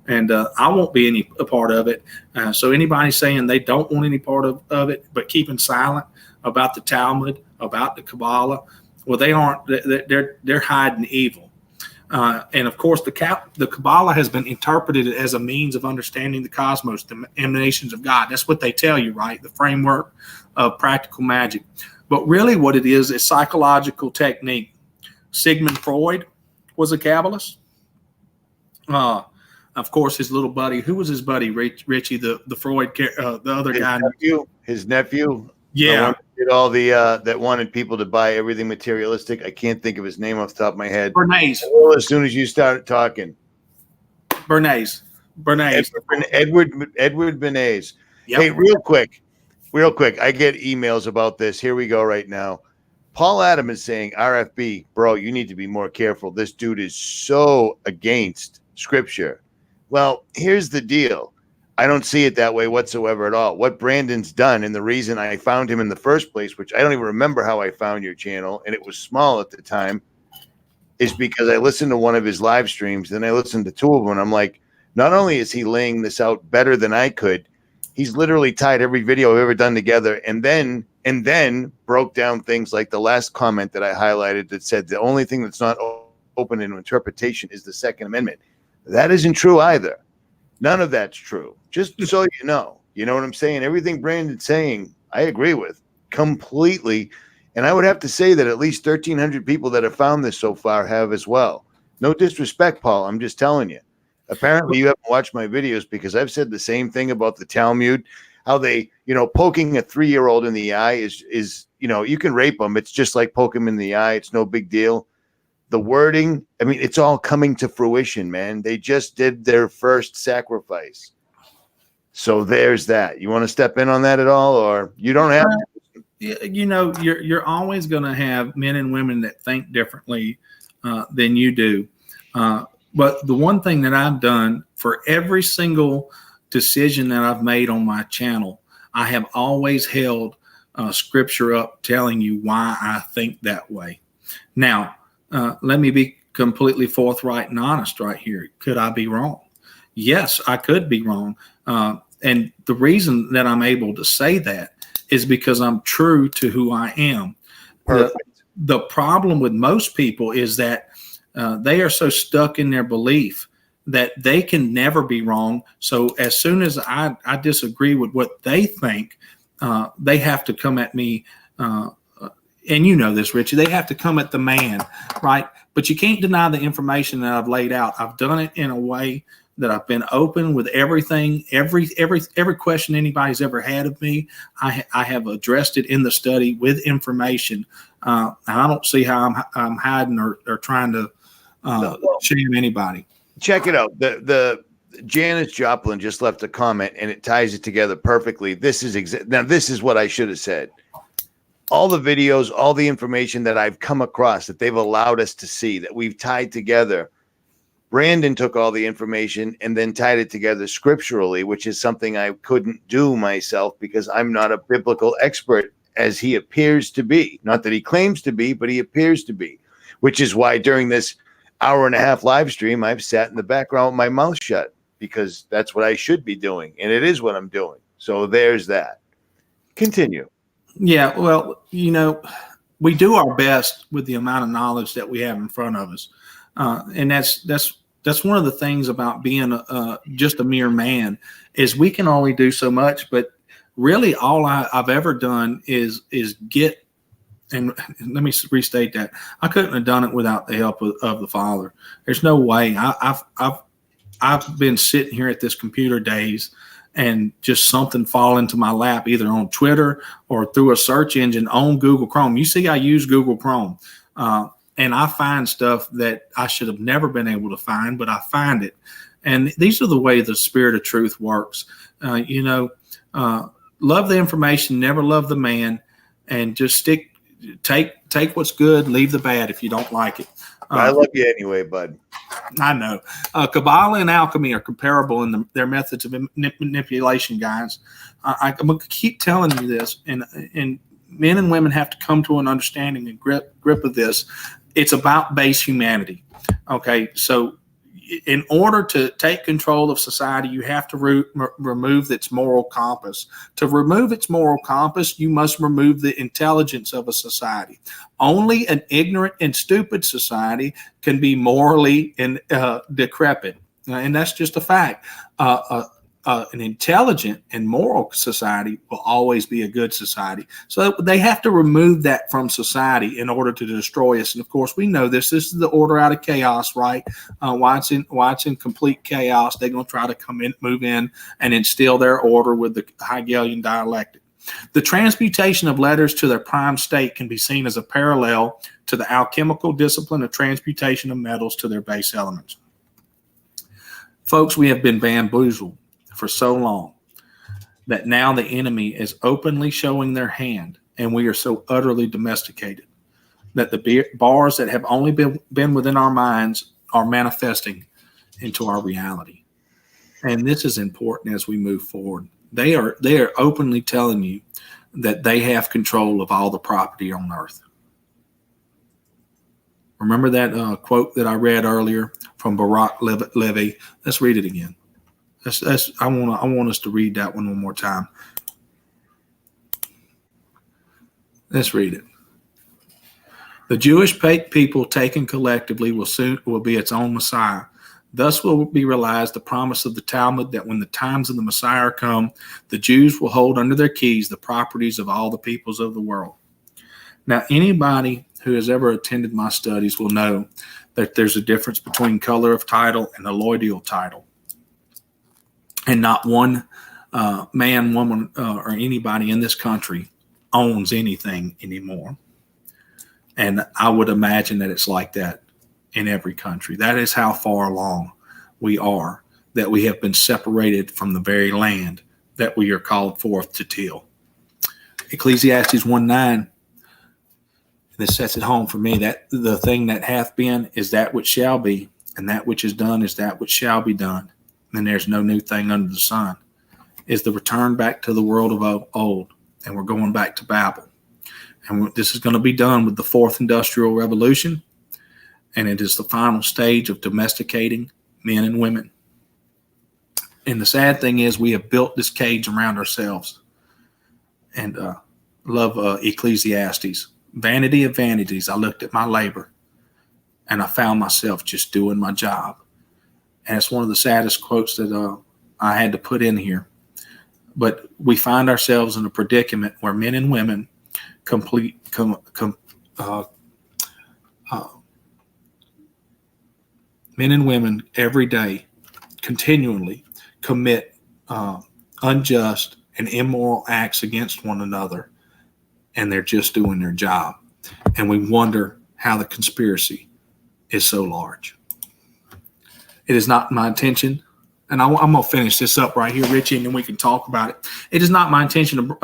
And I won't be a part of it. So anybody saying they don't want any part of it, but keeping silent about the Talmud, about the Kabbalah, well, they aren't. They're hiding evil. And of course, the Kabbalah has been interpreted as a means of understanding the cosmos, the emanations of God. That's what they tell you, right? The framework of practical magic. But really what it is psychological technique. Sigmund Freud was a Kabbalist. Of course, his little buddy. Who was his buddy? Richie, the Freud, the other guy. His nephew. Yeah. The one that did all the that wanted people to buy everything materialistic. I can't think of his name off the top of my head. Bernays. Well, as soon as you started talking. Bernays. Edward Bernays. Yep. Hey, real quick. I get emails about this. Here we go right now. Paul Adam is saying, RFB, bro, you need to be more careful. This dude is so against scripture. Well, here's the deal. I don't see it that way whatsoever at all. What Brandon's done, and the reason I found him in the first place, which I don't even remember how I found your channel, and it was small at the time, is because I listened to one of his live streams, then I listened to two of them, and I'm like, not only is he laying this out better than I could, he's literally tied every video I've ever done together, and then broke down things like the last comment that I highlighted that said the only thing that's not open in interpretation is the Second Amendment. That isn't true either. None of that's true. Just so you know what I'm saying? Everything Brandon's saying, I agree with completely. And I would have to say that at least 1,300 people that have found this so far have as well. No disrespect, Paul. I'm just telling you. Apparently you haven't watched my videos because I've said the same thing about the Talmud, how they, poking a 3-year-old in the eye is, you can rape them. It's just like poke him in the eye. It's no big deal. The wording, I mean, it's all coming to fruition, man. They just did their first sacrifice. So there's that. You want to step in on that at all, or you don't have to? You're always going to have men and women that think differently than you do. But the one thing that I've done for every single decision that I've made on my channel, I have always held scripture up telling you why I think that way. Now, let me be completely forthright and honest right here. Could I be wrong? Yes, I could be wrong. And the reason that I'm able to say that is because I'm true to who I am. Perfect. The problem with most people is that they are so stuck in their belief that they can never be wrong. So as soon as I disagree with what they think, they have to come at me. And you know this, Richie, they have to come at the man, right? But you can't deny the information that I've laid out. I've done it in a way that I've been open with everything, every question anybody's ever had of me. I have addressed it in the study with information. And I don't see how I'm hiding or trying to shame anybody. Check it out. The Janice Joplin just left a comment, and it ties it together perfectly. This is what I should have said. All the videos, all the information that I've come across that they've allowed us to see, that we've tied together. Brandon took all the information and then tied it together scripturally, which is something I couldn't do myself because I'm not a biblical expert as he appears to be. Not that he claims to be, but he appears to be, which is why during this hour-and-a-half live stream, I've sat in the background with my mouth shut because that's what I should be doing. And it is what I'm doing. So there's that. Continue. Yeah, well, we do our best with the amount of knowledge that we have in front of us. And that's one of the things about being just a mere man is we can only do so much, but really all I've ever done is get, and let me restate that. I couldn't have done it without the help of the Father. There's no way. I've been sitting here at this computer days and just something fall into my lap, either on Twitter or through a search engine on Google Chrome. You see, I use Google Chrome. And I find stuff that I should have never been able to find, but I find it. And these are the way the spirit of truth works. Love the information, never love the man, and just take what's good, leave the bad if you don't like it. I love you anyway, bud. I know. Kabbalah and alchemy are comparable in their methods of manipulation, guys. I'm going to keep telling you this, and men and women have to come to an understanding and grip of this. It's about base humanity. Okay, so in order to take control of society, you have to remove its moral compass. To remove its moral compass, you must remove the intelligence of a society. Only an ignorant and stupid society can be morally decrepit, and that's just a fact. an intelligent and moral society will always be a good society. So they have to remove that from society in order to destroy us. And of course, we know this. This is the order out of chaos, right? Why it's in complete chaos, they're going to try to move in and instill their order with the Hegelian dialectic. The transmutation of letters to their prime state can be seen as a parallel to the alchemical discipline of transmutation of metals to their base elements. Folks, we have been bamboozled for so long that now the enemy is openly showing their hand, and we are so utterly domesticated that the bars that have only been within our minds are manifesting into our reality. And this is important as we move forward. They are openly telling you that they have control of all the property on earth. Remember that quote that I read earlier from Barak Levy? Let's read it again. I want us to read that one more time. Let's read it. The Jewish people taken collectively will be its own Messiah. Thus will be realized the promise of the Talmud that when the times of the Messiah come, the Jews will hold under their keys the properties of all the peoples of the world. Now, anybody who has ever attended my studies will know that there's a difference between color of title and alloidial title. And not one man, woman, or anybody in this country owns anything anymore. And I would imagine that it's like that in every country. That is how far along we are, that we have been separated from the very land that we are called forth to till. Ecclesiastes 1:9, this sets it home for me, that the thing that hath been is that which shall be, and that which is done is that which shall be done. And there's no new thing under the sun. Is the return back to the world of old, and we're going back to Babel. And this is going to be done with the fourth industrial revolution, and it is the final stage of domesticating men and women. And the sad thing is we have built this cage around ourselves. And love Ecclesiastes. Vanity of vanities, I looked at my labor, and I found myself just doing my job. And it's one of the saddest quotes that I had to put in here. But we find ourselves in a predicament where men and women men and women every day continually commit unjust and immoral acts against one another, and they're just doing their job. And we wonder how the conspiracy is so large. It is not my intention, and I'm going to finish this up right here, Richie, and then we can talk about it. It is not my intention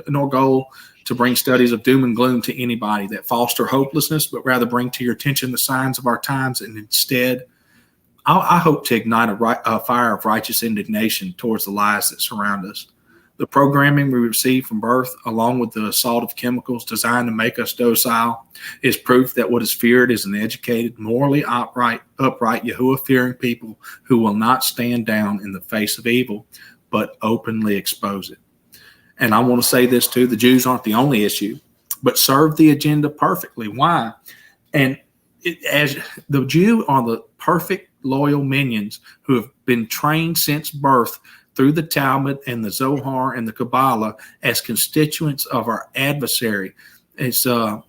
nor goal to bring studies of doom and gloom to anybody that foster hopelessness, but rather bring to your attention the signs of our times. And instead, I hope to ignite a fire of righteous indignation towards the lies that surround us. The programming we receive from birth, along with the assault of chemicals designed to make us docile, is proof that what is feared is an educated, morally upright, Yahuwah-fearing people who will not stand down in the face of evil, but openly expose it. And I want to say this too, the Jews aren't the only issue, but serve the agenda perfectly. Why? And as the Jew are the perfect, loyal minions who have been trained since birth through the Talmud and the Zohar and the Kabbalah as constituents of our adversary. It's and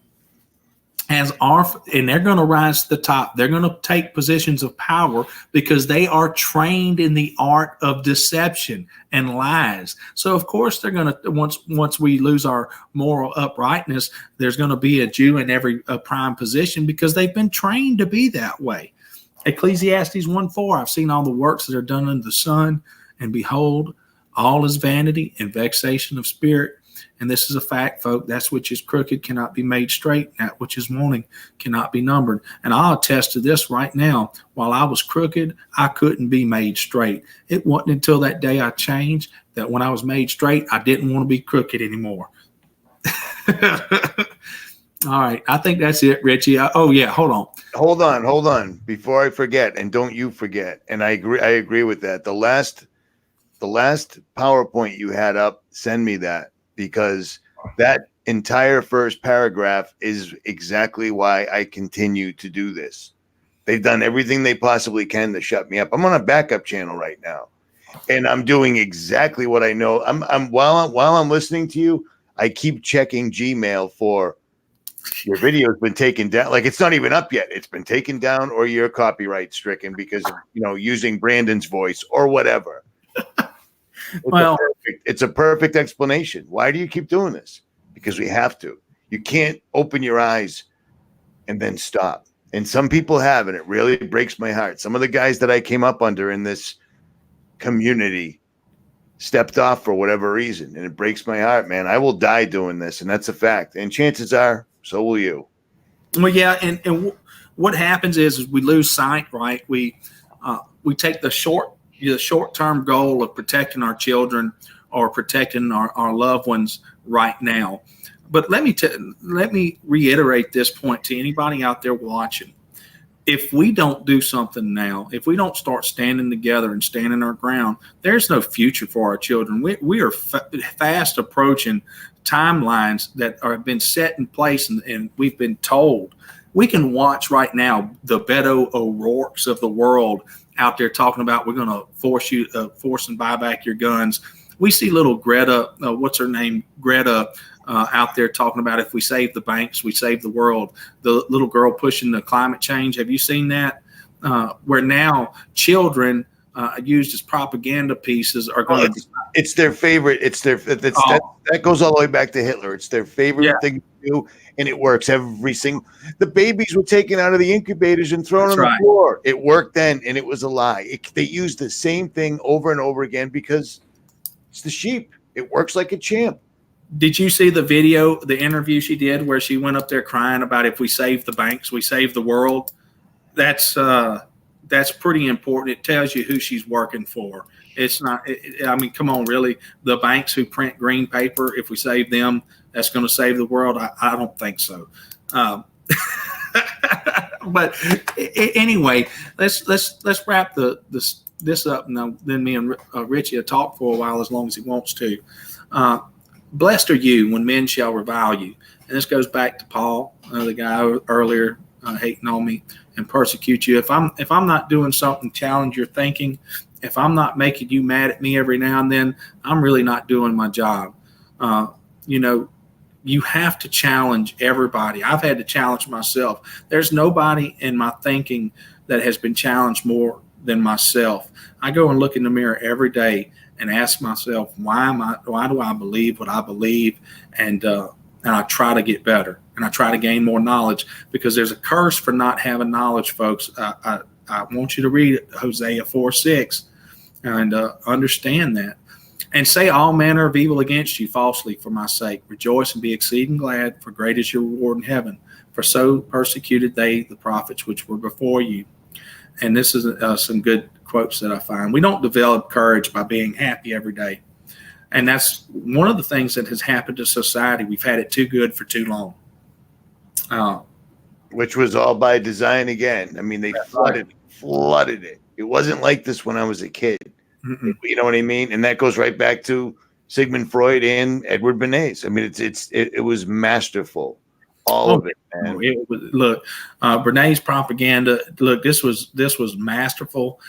they're going to rise to the top. They're going to take positions of power because they are trained in the art of deception and lies. So of course they're going to, once we lose our moral uprightness, there's going to be a Jew in every prime position because they've been trained to be that way. Ecclesiastes 1:4, I've seen all the works that are done under the sun, and behold, all is vanity and vexation of spirit. And this is a fact, folk. That which is crooked cannot be made straight. That which is wanting cannot be numbered. And I'll attest to this right now. While I was crooked, I couldn't be made straight. It wasn't until that day I changed that when I was made straight, I didn't want to be crooked anymore. All right. I think that's it, Richie. Hold on. Hold on. Before I forget, and don't you forget. And I agree with that. The last PowerPoint you had up, send me that, because that entire first paragraph is exactly why I continue to do this. They've done everything they possibly can to shut me up. I'm on a backup channel right now. and I'm doing exactly what I know. While I'm listening to you, I keep checking Gmail for your video's been taken down. Like it's not even up yet. It's been taken down, or you're copyright stricken because of using Brandon's voice or whatever. It's a perfect explanation. Why do you keep doing this? Because we have to. You can't open your eyes and then stop. And some people have, and it really breaks my heart. Some of the guys that I came up under in this community stepped off for whatever reason, and it breaks my heart, man. I will die doing this, and that's a fact. And chances are, so will you. Well, yeah, and what happens is we lose sight, right? We take the short-term goal of protecting our children or protecting our loved ones right now. But let me reiterate this point to anybody out there watching. If we don't do something now, if we don't start standing together and standing our ground, there's no future for our children. We are fast approaching timelines that have been set in place, and we've been told. We can watch right now the Beto O'Rourke's of the world out there talking about we're going to force and buy back your guns. We see little Greta, what's her name, Greta, out there talking about if we save the banks, we save the world. The little girl pushing the climate change. Have you seen that? Where now children used as propaganda pieces are going to. It's their favorite. That goes all the way back to Hitler. It's their favorite thing to do, and it works every single. The babies were taken out of the incubators and thrown on the floor. It worked then, and it was a lie. They used the same thing over and over again because it's the sheep. It works like a champ. Did you see the video, the interview she did where she went up there crying about if we save the banks, we save the world? That's pretty important. It tells you who she's working for. It's not, I mean, come on, really? The banks who print green paper, if we save them, that's going to save the world? I don't think so. But anyway, let's wrap this up, and then me and Richie will talk for a while as long as he wants to. Blessed are you when men shall revile you. And this goes back to Paul, the guy earlier hating on me and persecute you. If I'm not doing something to challenge your thinking, if I'm not making you mad at me every now and then, I'm really not doing my job. You have to challenge everybody. I've had to challenge myself. There's nobody in my thinking that has been challenged more than myself. I go and look in the mirror every day and ask myself, why do I believe what I believe? And I try to get better, and I try to gain more knowledge, because there's a curse for not having knowledge, folks. I want you to read Hosea 4:6 and understand that. And say all manner of evil against you falsely for my sake. Rejoice and be exceeding glad, for great is your reward in heaven. For so persecuted they the prophets which were before you. And this is some good quotes that I find. We don't develop courage by being happy every day. And that's one of the things that has happened to society. We've had it too good for too long. Which was all by design again. I mean, they flooded it. It wasn't like this when I was a kid. Mm-mm. You know what I mean? And that goes right back to Sigmund Freud and Edward Bernays. I mean, it was masterful. All of it, man. Look, Bernays propaganda. Look, this was masterful.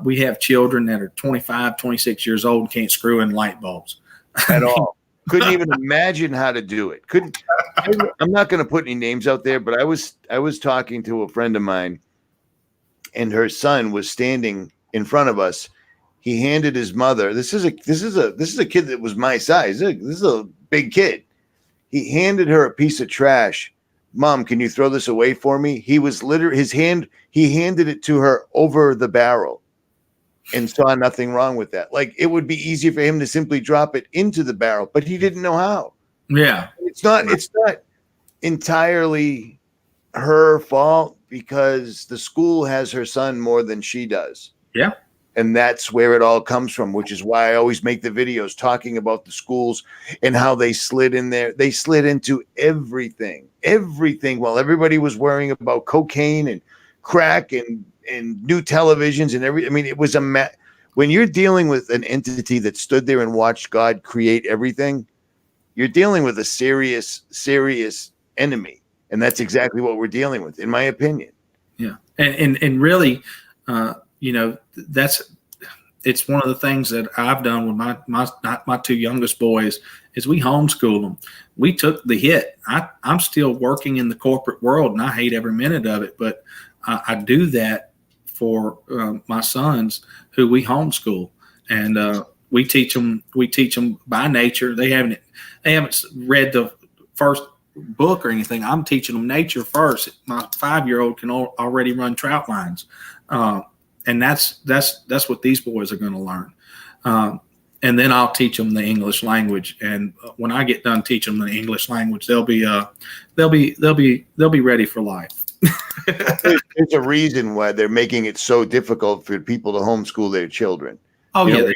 We have children that are 25, 26 years old and can't screw in light bulbs at all. Couldn't even imagine how to do it. I'm not going to put any names out there, but I was talking to a friend of mine, and her son was standing in front of us. He handed his mother. This is a kid that was my size. This is a big kid. He handed her a piece of trash. Mom, can you throw this away for me? He was he handed it to her over the barrel and saw nothing wrong with that. Like, it would be easier for him to simply drop it into the barrel, but he didn't know how. Yeah. It's not entirely her fault, because the school has her son more than she does. Yeah. And that's where it all comes from, which is why I always make the videos talking about the schools and how they slid in there. They slid into everything while everybody was worrying about cocaine and crack and new televisions and I mean, it was when you're dealing with an entity that stood there and watched God create everything, you're dealing with a serious, serious enemy. And that's exactly what we're dealing with, in my opinion. Yeah. And really, it's one of the things that I've done with my two youngest boys is we homeschool them. We took the hit. I'm still working in the corporate world, and I hate every minute of it, but I do that for my sons who we homeschool, and we teach them by nature. They haven't read the first book or anything. I'm teaching them nature first. My 5-year-old can already run trout lines. And that's what these boys are going to learn. And then I'll teach them the English language. And when I get done teaching them the English language, they'll be ready for life. There's a reason why they're making it so difficult for people to homeschool their children. Oh, yeah,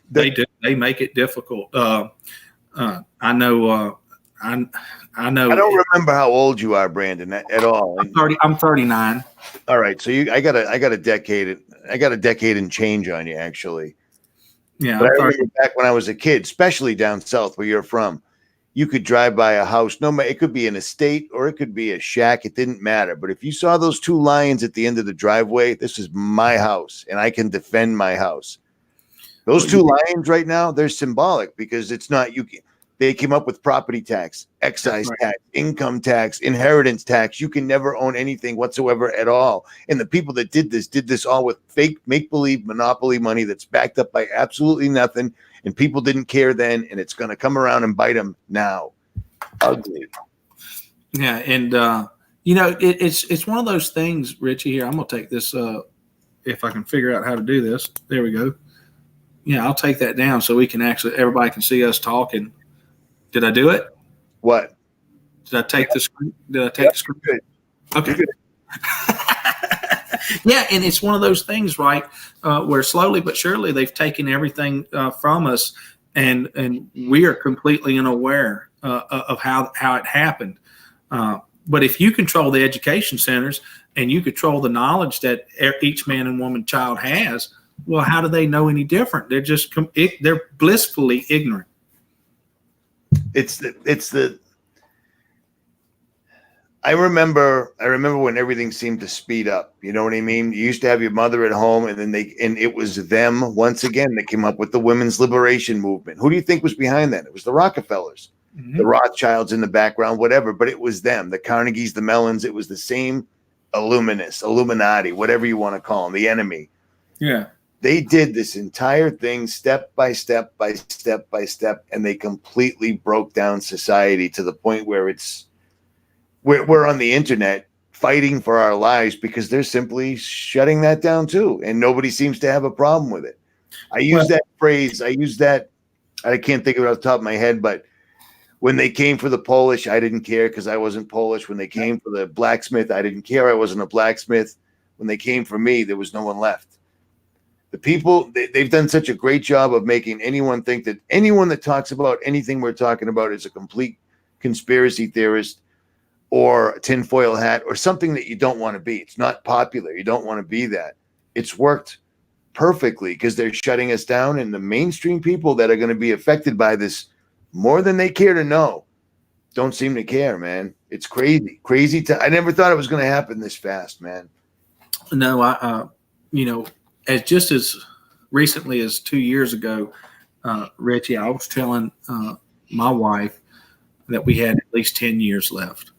they do. They make it difficult. I know. I know. I don't remember how old you are, Brandon, at all. I'm 39. All right, so I got a decade and change on you, actually. Yeah, but I remember back when I was a kid, especially down south where you're from, you could drive by a house. No matter, it could be an estate or it could be a shack. It didn't matter. But if you saw those two lions at the end of the driveway, this is my house, and I can defend my house. Those two lions right now, they're symbolic because it's not you. They came up with property tax, excise tax, income tax, inheritance tax. You can never own anything whatsoever at all. And the people that did this all with fake make-believe monopoly money that's backed up by absolutely nothing. And people didn't care then, and it's going to come around and bite them now. Ugly. Yeah, and it's one of those things, Richie. Here, I'm going to take this. If I can figure out how to do this, there we go. Yeah, I'll take that down so we can everybody can see us talking. Did I do it? What? Did I take the screen? The screen? Good. Okay. Good. Yeah, and it's one of those things, right, where slowly but surely they've taken everything from us, and we are completely unaware of how it happened. But if you control the education centers and you control the knowledge that each man and woman child has, well, how do they know any different? They're just they're blissfully ignorant. I remember when everything seemed to speed up. You know what I mean? You used to have your mother at home, and it was them once again that came up with the women's liberation movement. Who do you think was behind that? It was the Rockefellers, the Rothschilds in the background, whatever. But it was them, the Carnegies, the Mellons. It was the same Illuminati, whatever you want to call them, the enemy. Yeah. They did this entire thing step by step by step by step, and they completely broke down society to the point where we're on the internet fighting for our lives because they're simply shutting that down too, and nobody seems to have a problem with it. I use that phrase. I can't think of it off the top of my head, but when they came for the Polish, I didn't care because I wasn't Polish. When they came for the blacksmith, I didn't care. I wasn't a blacksmith. When they came for me, there was no one left. The people, they've done such a great job of making anyone think that anyone that talks about anything we're talking about is a complete conspiracy theorist or a tinfoil hat or something that you don't want to be. It's not popular. You don't want to be that. It's worked perfectly because they're shutting us down, and the mainstream people that are going to be affected by this more than they care to know don't seem to care, man. It's crazy. I never thought it was going to happen this fast, man. No, as just as recently as 2 years ago, Richie, I was telling my wife that we had at least 10 years left,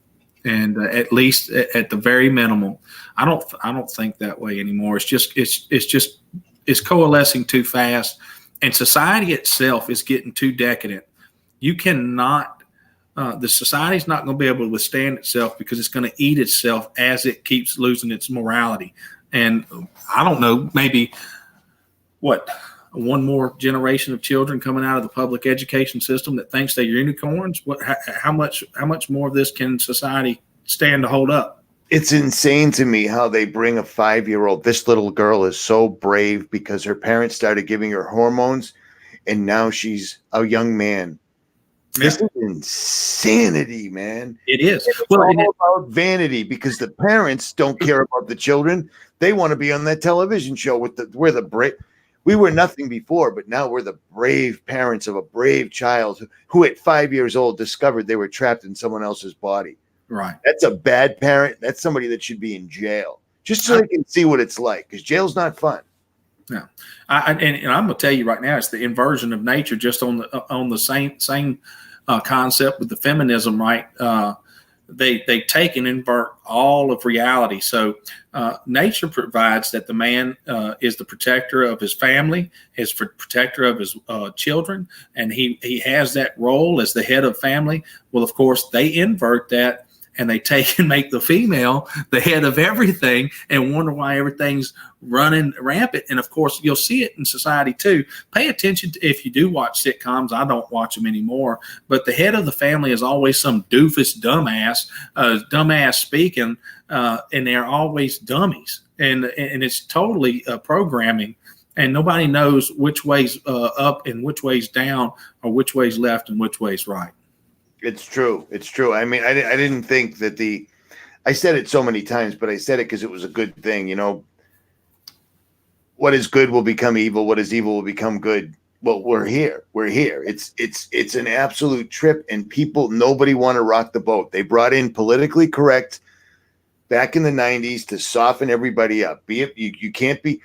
and at least at the very minimum. I don't think that way anymore. It's coalescing too fast, and society itself is getting too decadent. You cannot. The society's not going to be able to withstand itself because it's going to eat itself as it keeps losing its morality. And I don't know, maybe one more generation of children coming out of the public education system that thinks they're unicorns. How much more of this can society stand to hold up? It's insane to me how they bring a 5-year-old. This little girl is so brave because her parents started giving her hormones, and now she's a young man. Yeah. This is insanity, man. It is. It's all about vanity because the parents don't care about the children. They want to be on that television show we were nothing before, but now we're the brave parents of a brave child who at 5 years old discovered they were trapped in someone else's body. Right. That's a bad parent. That's somebody that should be in jail just so they can see what it's like, because jail's not fun. Yeah, and I'm gonna tell you right now, it's the inversion of nature, just on the same concept with the feminism, right? They take and invert all of reality. So nature provides that the man is the protector of his family, his protector of his children, and he has that role as the head of family. Well, of course, they invert that, and they take and make the female the head of everything, and wonder why everything's running rampant. And of course, you'll see it in society too. Pay attention to, if you do watch sitcoms. I don't watch them anymore, but the head of the family is always some doofus dumbass speaking, and they're always dummies, and it's totally programming, and nobody knows which way's up and which way's down, or which way's left and which way's right. It's true. It's true. I mean, I didn't think that I said it so many times, but I said it because it was a good thing. You know, what is good will become evil. What is evil will become good. Well, we're here. We're here. It's an absolute trip, and nobody want to rock the boat. They brought in politically correct back in the 90s to soften everybody up. You can't be.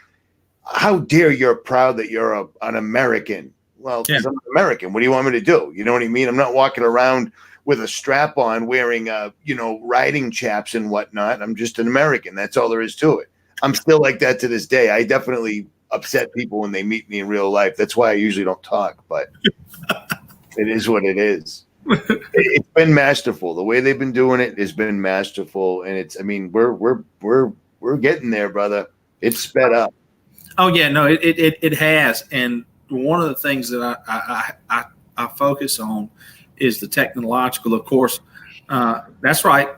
How dare you're proud that you're an American? Well, because I'm American. What do you want me to do? You know what I mean? I'm not walking around with a strap on wearing, riding chaps and whatnot. I'm just an American. That's all there is to it. I'm still like that to this day. I definitely upset people when they meet me in real life. That's why I usually don't talk, but it is what it is. It's been masterful. The way they've been doing it has been masterful. And we're getting there, brother. It's sped up. Oh yeah, no, it has. And one of the things that I focus on is the technological. Of course, that's right.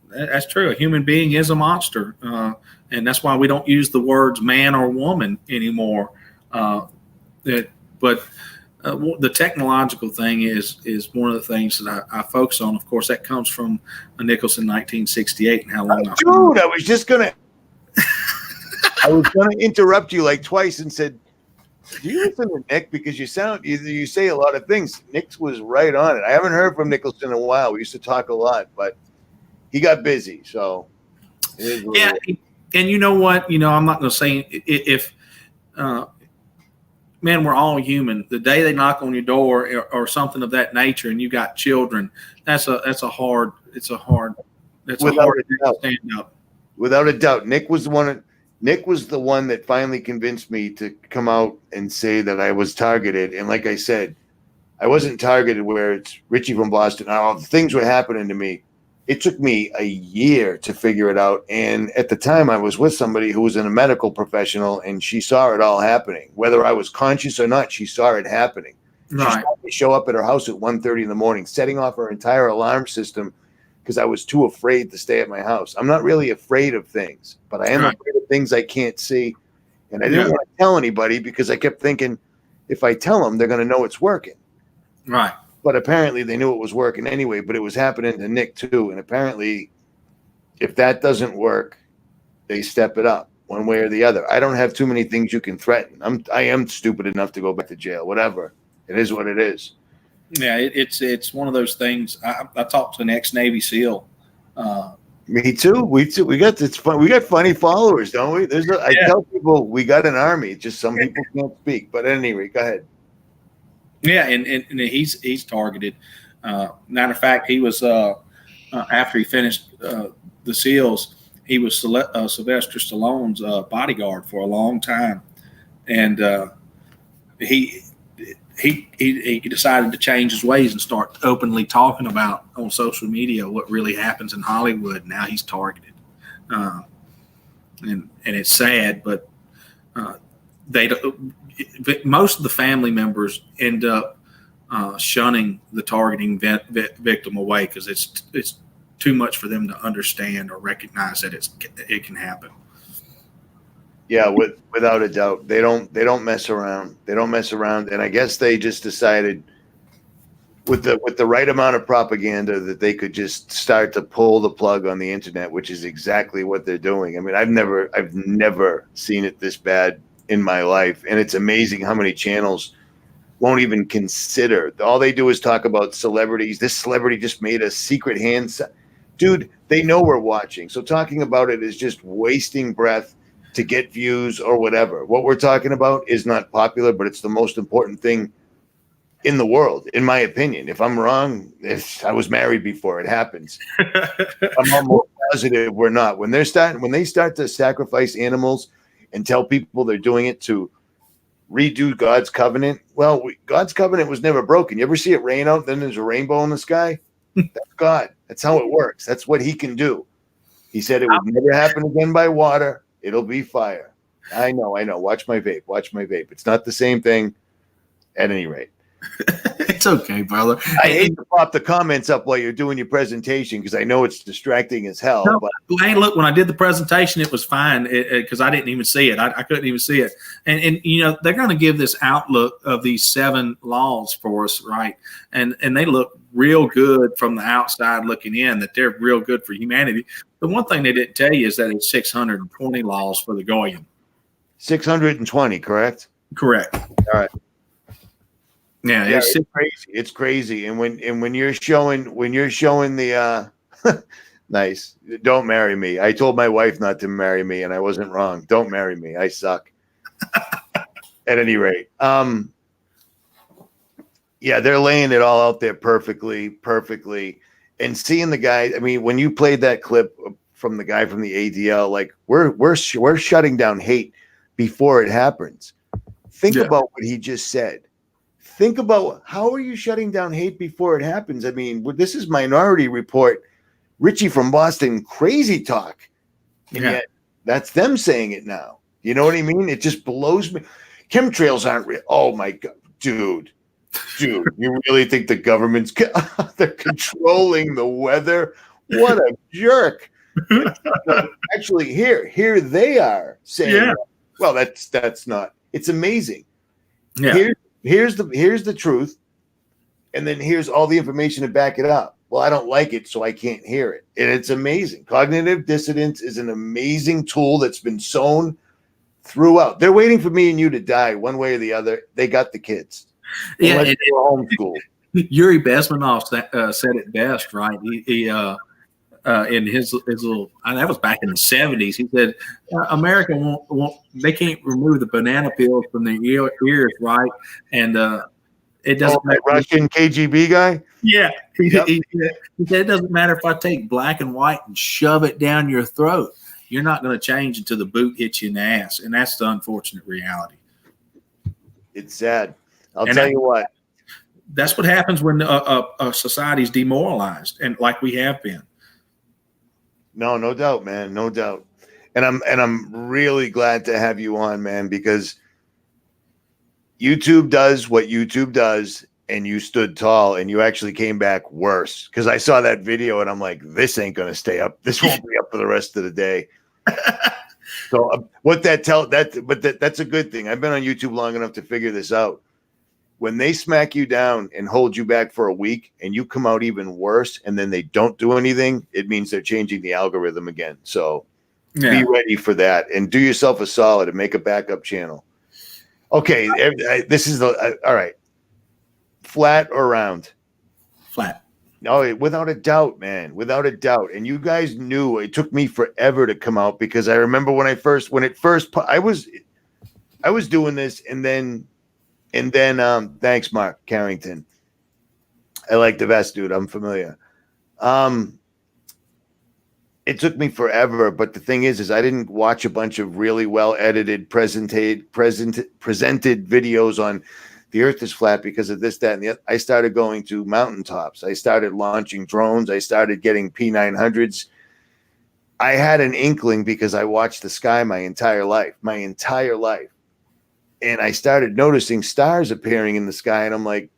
That's true. A human being is a monster, and that's why we don't use the words man or woman anymore. But the technological thing is one of the things that I focus on. Of course, that comes from Nicholson 1968 and how long. Dude, I was gonna interrupt you like twice and said, do you listen to Nick? Because you say a lot of things. Nick was right on it. I haven't heard from Nicholson in a while. We used to talk a lot, but he got busy. So yeah. And you know what? I'm not going to say if man, we're all human. The day they knock on your door or something of that nature, and you got children, that's a hard stand up. Without a doubt, Nick was the one that finally convinced me to come out and say that I was targeted. And like I said, I wasn't targeted where it's Richie from Boston. All the things were happening to me. It took me a year to figure it out. And at the time I was with somebody who was a medical professional, and she saw it all happening. Whether I was conscious or not, she saw it happening. Right. She saw me show up at her house at 1:30 in the morning, setting off her entire alarm system because I was too afraid to stay at my house. I'm not really afraid of things, but I am afraid of things I can't see. And I didn't want to tell anybody because I kept thinking, if I tell them, they're going to know it's working. Right. But apparently they knew it was working anyway, but it was happening to Nick too. And apparently if that doesn't work, they step it up one way or the other. I don't have too many things you can threaten. I am stupid enough to go back to jail, whatever. It is what it is. Yeah, it's one of those things. I talked to an ex-Navy SEAL. Me too. We got it's fun. We got funny followers, don't we? I tell people we got an army. Just some people can't speak. But anyway, go ahead. Yeah, and he's targeted. Matter of fact, he was after he finished the SEALs, he was Sylvester Stallone's bodyguard for a long time, and he decided to change his ways and start openly talking about on social media what really happens in Hollywood. Now he's targeted, and it's sad, but most of the family members end up shunning the targeting victim away because it's too much for them to understand or recognize that it can happen. Yeah, without a doubt, they don't mess around. They don't mess around, and I guess they just decided with the right amount of propaganda that they could just start to pull the plug on the internet, which is exactly what they're doing. I mean, I've never seen it this bad in my life, and it's amazing how many channels won't even consider. All they do is talk about celebrities. This celebrity just made a secret hand. Dude, they know we're watching, so talking about it is just wasting breath. to get views or whatever. What we're talking about is not popular, but it's the most important thing in the world, in my opinion. If I'm wrong, if I was married before, it happens. I'm almost positive we're not. When they start to sacrifice animals and tell people they're doing it to redo God's covenant, well, God's covenant was never broken. You ever see it rain out, then there's a rainbow in the sky? That's God. That's how it works. That's what he can do. He said it would never happen again by water. It'll be fire. I know. Watch my vape. It's not the same thing at any rate. It's okay, brother. I hate to pop the comments up while you're doing your presentation because I know it's distracting as hell. No, but hey, look, when I did the presentation, it was fine because I didn't even see it. I couldn't even see it. And they're going to give this outlook of these 7 laws for us, right? And they look real good from the outside looking in, that they're real good for humanity. The one thing they didn't tell you is that it's 620 laws for the Goyim. 620, correct? Correct. All right. Yeah, it's crazy. It's crazy. And when you're showing the nice, don't marry me. I told my wife not to marry me, and I wasn't wrong. Don't marry me. I suck. At any rate, yeah, they're laying it all out there perfectly, and seeing the guy. I mean, when you played that clip from the guy from the ADL, like we're shutting down hate before it happens. Think about what he just said. Think about how are you shutting down hate before it happens? I mean, this is Minority Report, Richie from Boston, crazy talk. And yet that's them saying it now. You know what I mean? It just blows me. Chemtrails aren't real. Oh my God, dude, you really think the government's they're controlling the weather? What a jerk. Actually, here they are saying, well, that's not, it's amazing. Yeah. Here's the truth, and then here's all the information to back it up. Well, I don't like it, so I can't hear it. And it's amazing. Cognitive dissonance is an amazing tool that's been sown throughout. They're waiting for me and you to die one way or the other. They got the kids. Unless they were homeschooled. Yuri Bezmenov said it best, right? He in his little, that was back in the 70s. He said, America won't, they can't remove the banana peels from their ears, right? And it doesn't matter. Russian KGB guy? Yeah. He said, it doesn't matter if I take black and white and shove it down your throat. You're not going to change until the boot hits you in the ass. And that's the unfortunate reality. It's sad. I'll tell you what. That's what happens when a society is demoralized, and like we have been. No doubt, man. No doubt. And I'm really glad to have you on, man, because YouTube does what YouTube does, and you stood tall, and you actually came back worse. Because I saw that video, and I'm like, this ain't going to stay up. This won't be up for the rest of the day. So that's a good thing. I've been on YouTube long enough to figure this out. When they smack you down and hold you back for a week and you come out even worse and then they don't do anything, it means they're changing the algorithm again. So be ready for that and do yourself a solid and make a backup channel. Okay, this is all right. Flat or round? Flat. No, without a doubt, man. Without a doubt. And you guys knew it took me forever to come out because I remember when I was doing this and then thanks, Mark Carrington. I like the vest, dude. I'm familiar. It took me forever, but the thing is I didn't watch a bunch of really well edited, presented videos on the earth is flat because of this, that, and the other. I started going to mountaintops. I started launching drones. I started getting P900s. I had an inkling because I watched the sky my entire life. And I started noticing stars appearing in the sky. And I'm like,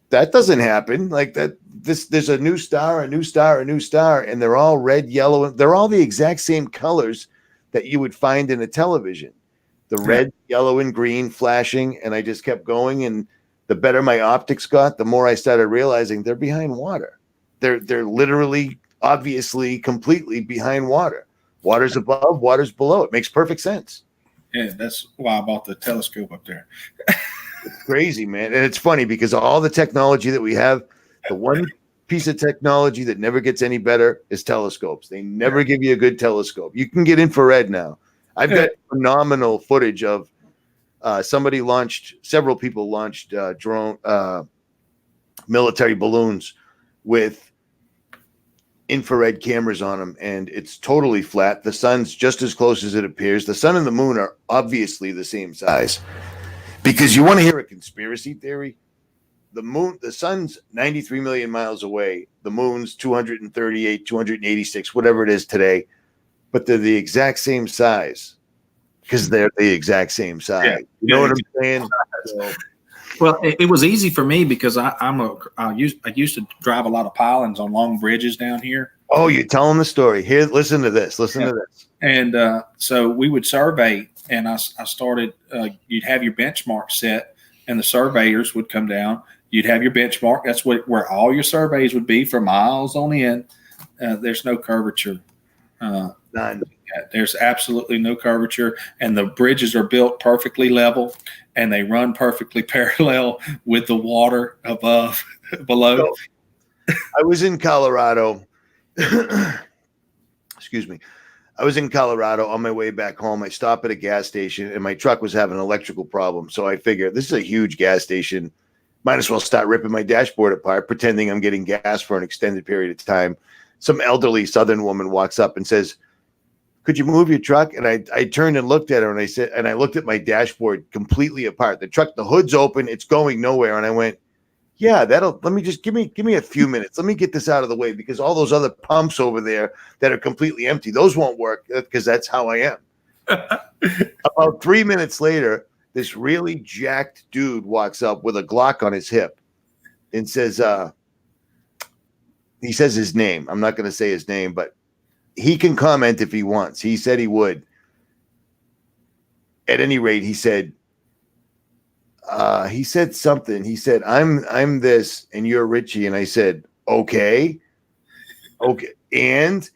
that doesn't happen. Like that, there's a new star. And they're all red, yellow. They're all the exact same colors that you would find in a television. The red, yellow, and green flashing. And I just kept going. And the better my optics got, the more I started realizing they're behind water. They're literally, obviously, completely behind water. Water's above, water's below. It makes perfect sense. Yeah, that's why I bought the telescope up there. It's crazy, man. And it's funny because all the technology that we have, the one piece of technology that never gets any better is telescopes. They never give you a good telescope. You can get infrared now. I've got phenomenal footage of several people launched drone military balloons with infrared cameras on them, and it's totally flat. The sun's just as close as it appears. The sun and the moon are obviously the same size. Because you want to hear a conspiracy theory? The sun's 93 million miles away. The moon's 238, 286, whatever it is today. But they're the exact same size because they're the exact same size. Yeah. You know what I'm saying? So, Well, it was easy for me because I used to drive a lot of pilings on long bridges down here. oh, you're telling the story. Here, listen to this. Listen to this. And so we would survey, and I started, you'd have your benchmark set, and the surveyors would come down. You'd have your benchmark. That's where all your surveys would be for miles on end. There's no curvature. None. There's absolutely no curvature, and the bridges are built perfectly level, and they run perfectly parallel with the water below. So, I was in Colorado. Excuse me. I was in Colorado on my way back home. I stopped at a gas station, and my truck was having an electrical problem. So I figured this is a huge gas station. Might as well start ripping my dashboard apart, pretending I'm getting gas for an extended period of time. Some elderly Southern woman walks up and says, "Could you move your truck?" And I turned and looked at her, and I said, and I looked at my dashboard completely apart. The hood's open, it's going nowhere. And I went, "Yeah, let me just give me a few minutes. Let me get this out of the way, because all those other pumps over there that are completely empty, those won't work, because that's how I am." About 3 minutes later, this really jacked dude walks up with a Glock on his hip and says, he says his name. I'm not going to say his name, but he can comment if he wants. He said he would. At any rate, he said something. He said, I'm this and you're Richie. And I said, okay. And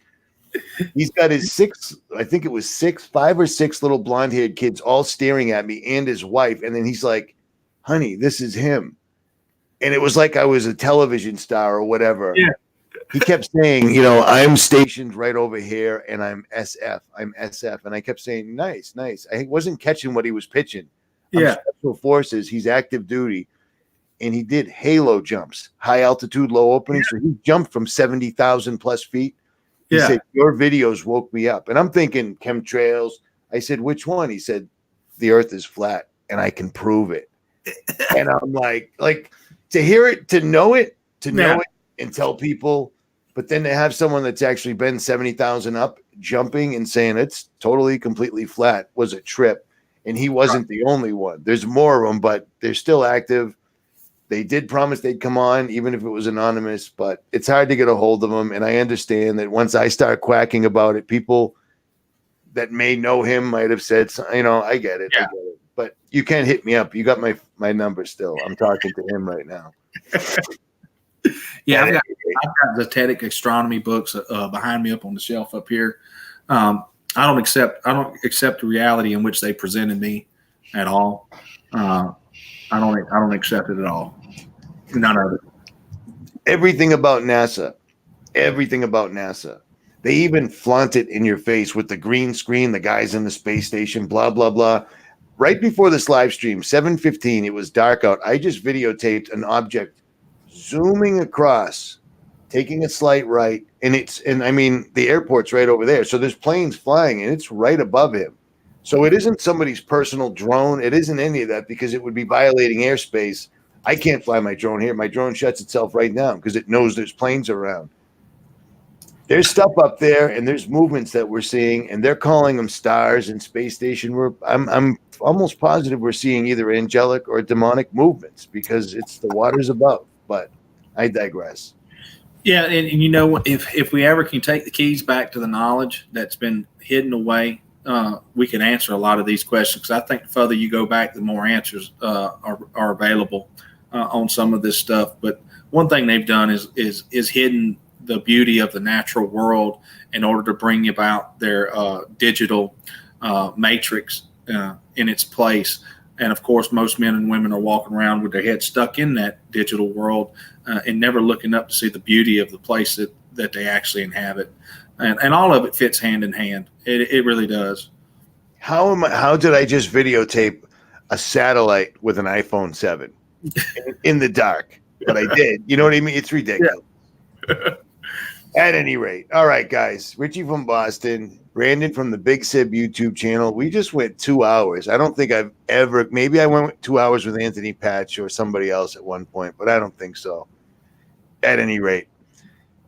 he's got his five or six little blonde haired kids all staring at me and his wife. And then he's like, "Honey, this is him." And it was like I was a television star or whatever. Yeah. He kept saying, "I'm stationed right over here and I'm SF. I'm SF." And I kept saying, nice. I wasn't catching what he was pitching. Yeah. Special forces. He's active duty. And he did halo jumps, high altitude, low opening. Yeah. So he jumped from 70,000 plus feet. He said, "Your videos woke me up." And I'm thinking chemtrails. I said, "Which one?" He said, "The earth is flat and I can prove it." And I'm like to hear it, to know it and tell people, but then to have someone that's actually been 70,000 up jumping and saying it's totally, completely flat was a trip. And he wasn't the only one. There's more of them, but they're still active. They did promise they'd come on, even if it was anonymous, but it's hard to get a hold of them. And I understand that once I start quacking about it, people that may know him might have said, I get it. Yeah. I get it. But you can't hit me up. You got my number still. I'm talking to him right now. Yeah, I've got the Zetetic astronomy books behind me up on the shelf up here. I don't accept the reality in which they presented me at all. I don't accept it at all. None of it. Everything about NASA. They even flaunt it in your face with the green screen, the guys in the space station, blah, blah, blah. Right before this live stream, 7:15, it was dark out. I just videotaped an object zooming across, taking a slight right, and the airport's right over there. So there's planes flying, and it's right above him. So it isn't somebody's personal drone. It isn't any of that, because it would be violating airspace. I can't fly my drone here. My drone shuts itself right down because it knows there's planes around. There's stuff up there, and there's movements that we're seeing, and they're calling them stars and space station. I'm almost positive we're seeing either angelic or demonic movements because it's the waters above. But I digress. Yeah, and if we ever can take the keys back to the knowledge that's been hidden away, we can answer a lot of these questions. Because I think the further you go back, the more answers are available on some of this stuff. But one thing they've done is hidden the beauty of the natural world in order to bring about their digital matrix in its place. And of course, most men and women are walking around with their heads stuck in that digital world and never looking up to see the beauty of the place that they actually inhabit. And all of it fits hand in hand. It really does. How did I just videotape a satellite with an iPhone 7 in the dark? But I did. You know what I mean? It's ridiculous. Yeah. At any rate, all right, guys. Richie from Boston, Brandon from the Big Sib YouTube channel. We just went 2 hours. I don't think I've ever. Maybe I went 2 hours with Anthony Patch or somebody else at one point, but I don't think so. At any rate,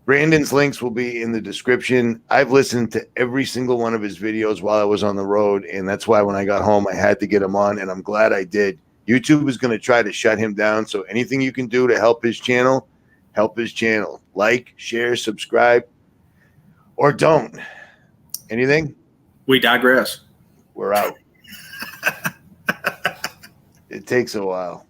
Brandon's links will be in the description. I've listened to every single one of his videos while I was on the road, and that's why when I got home, I had to get him on, and I'm glad I did. YouTube is going to try to shut him down, so anything you can do to help his channel, help his channel. Like, share, subscribe, or don't. Anything? We digress. We're out. It takes a while.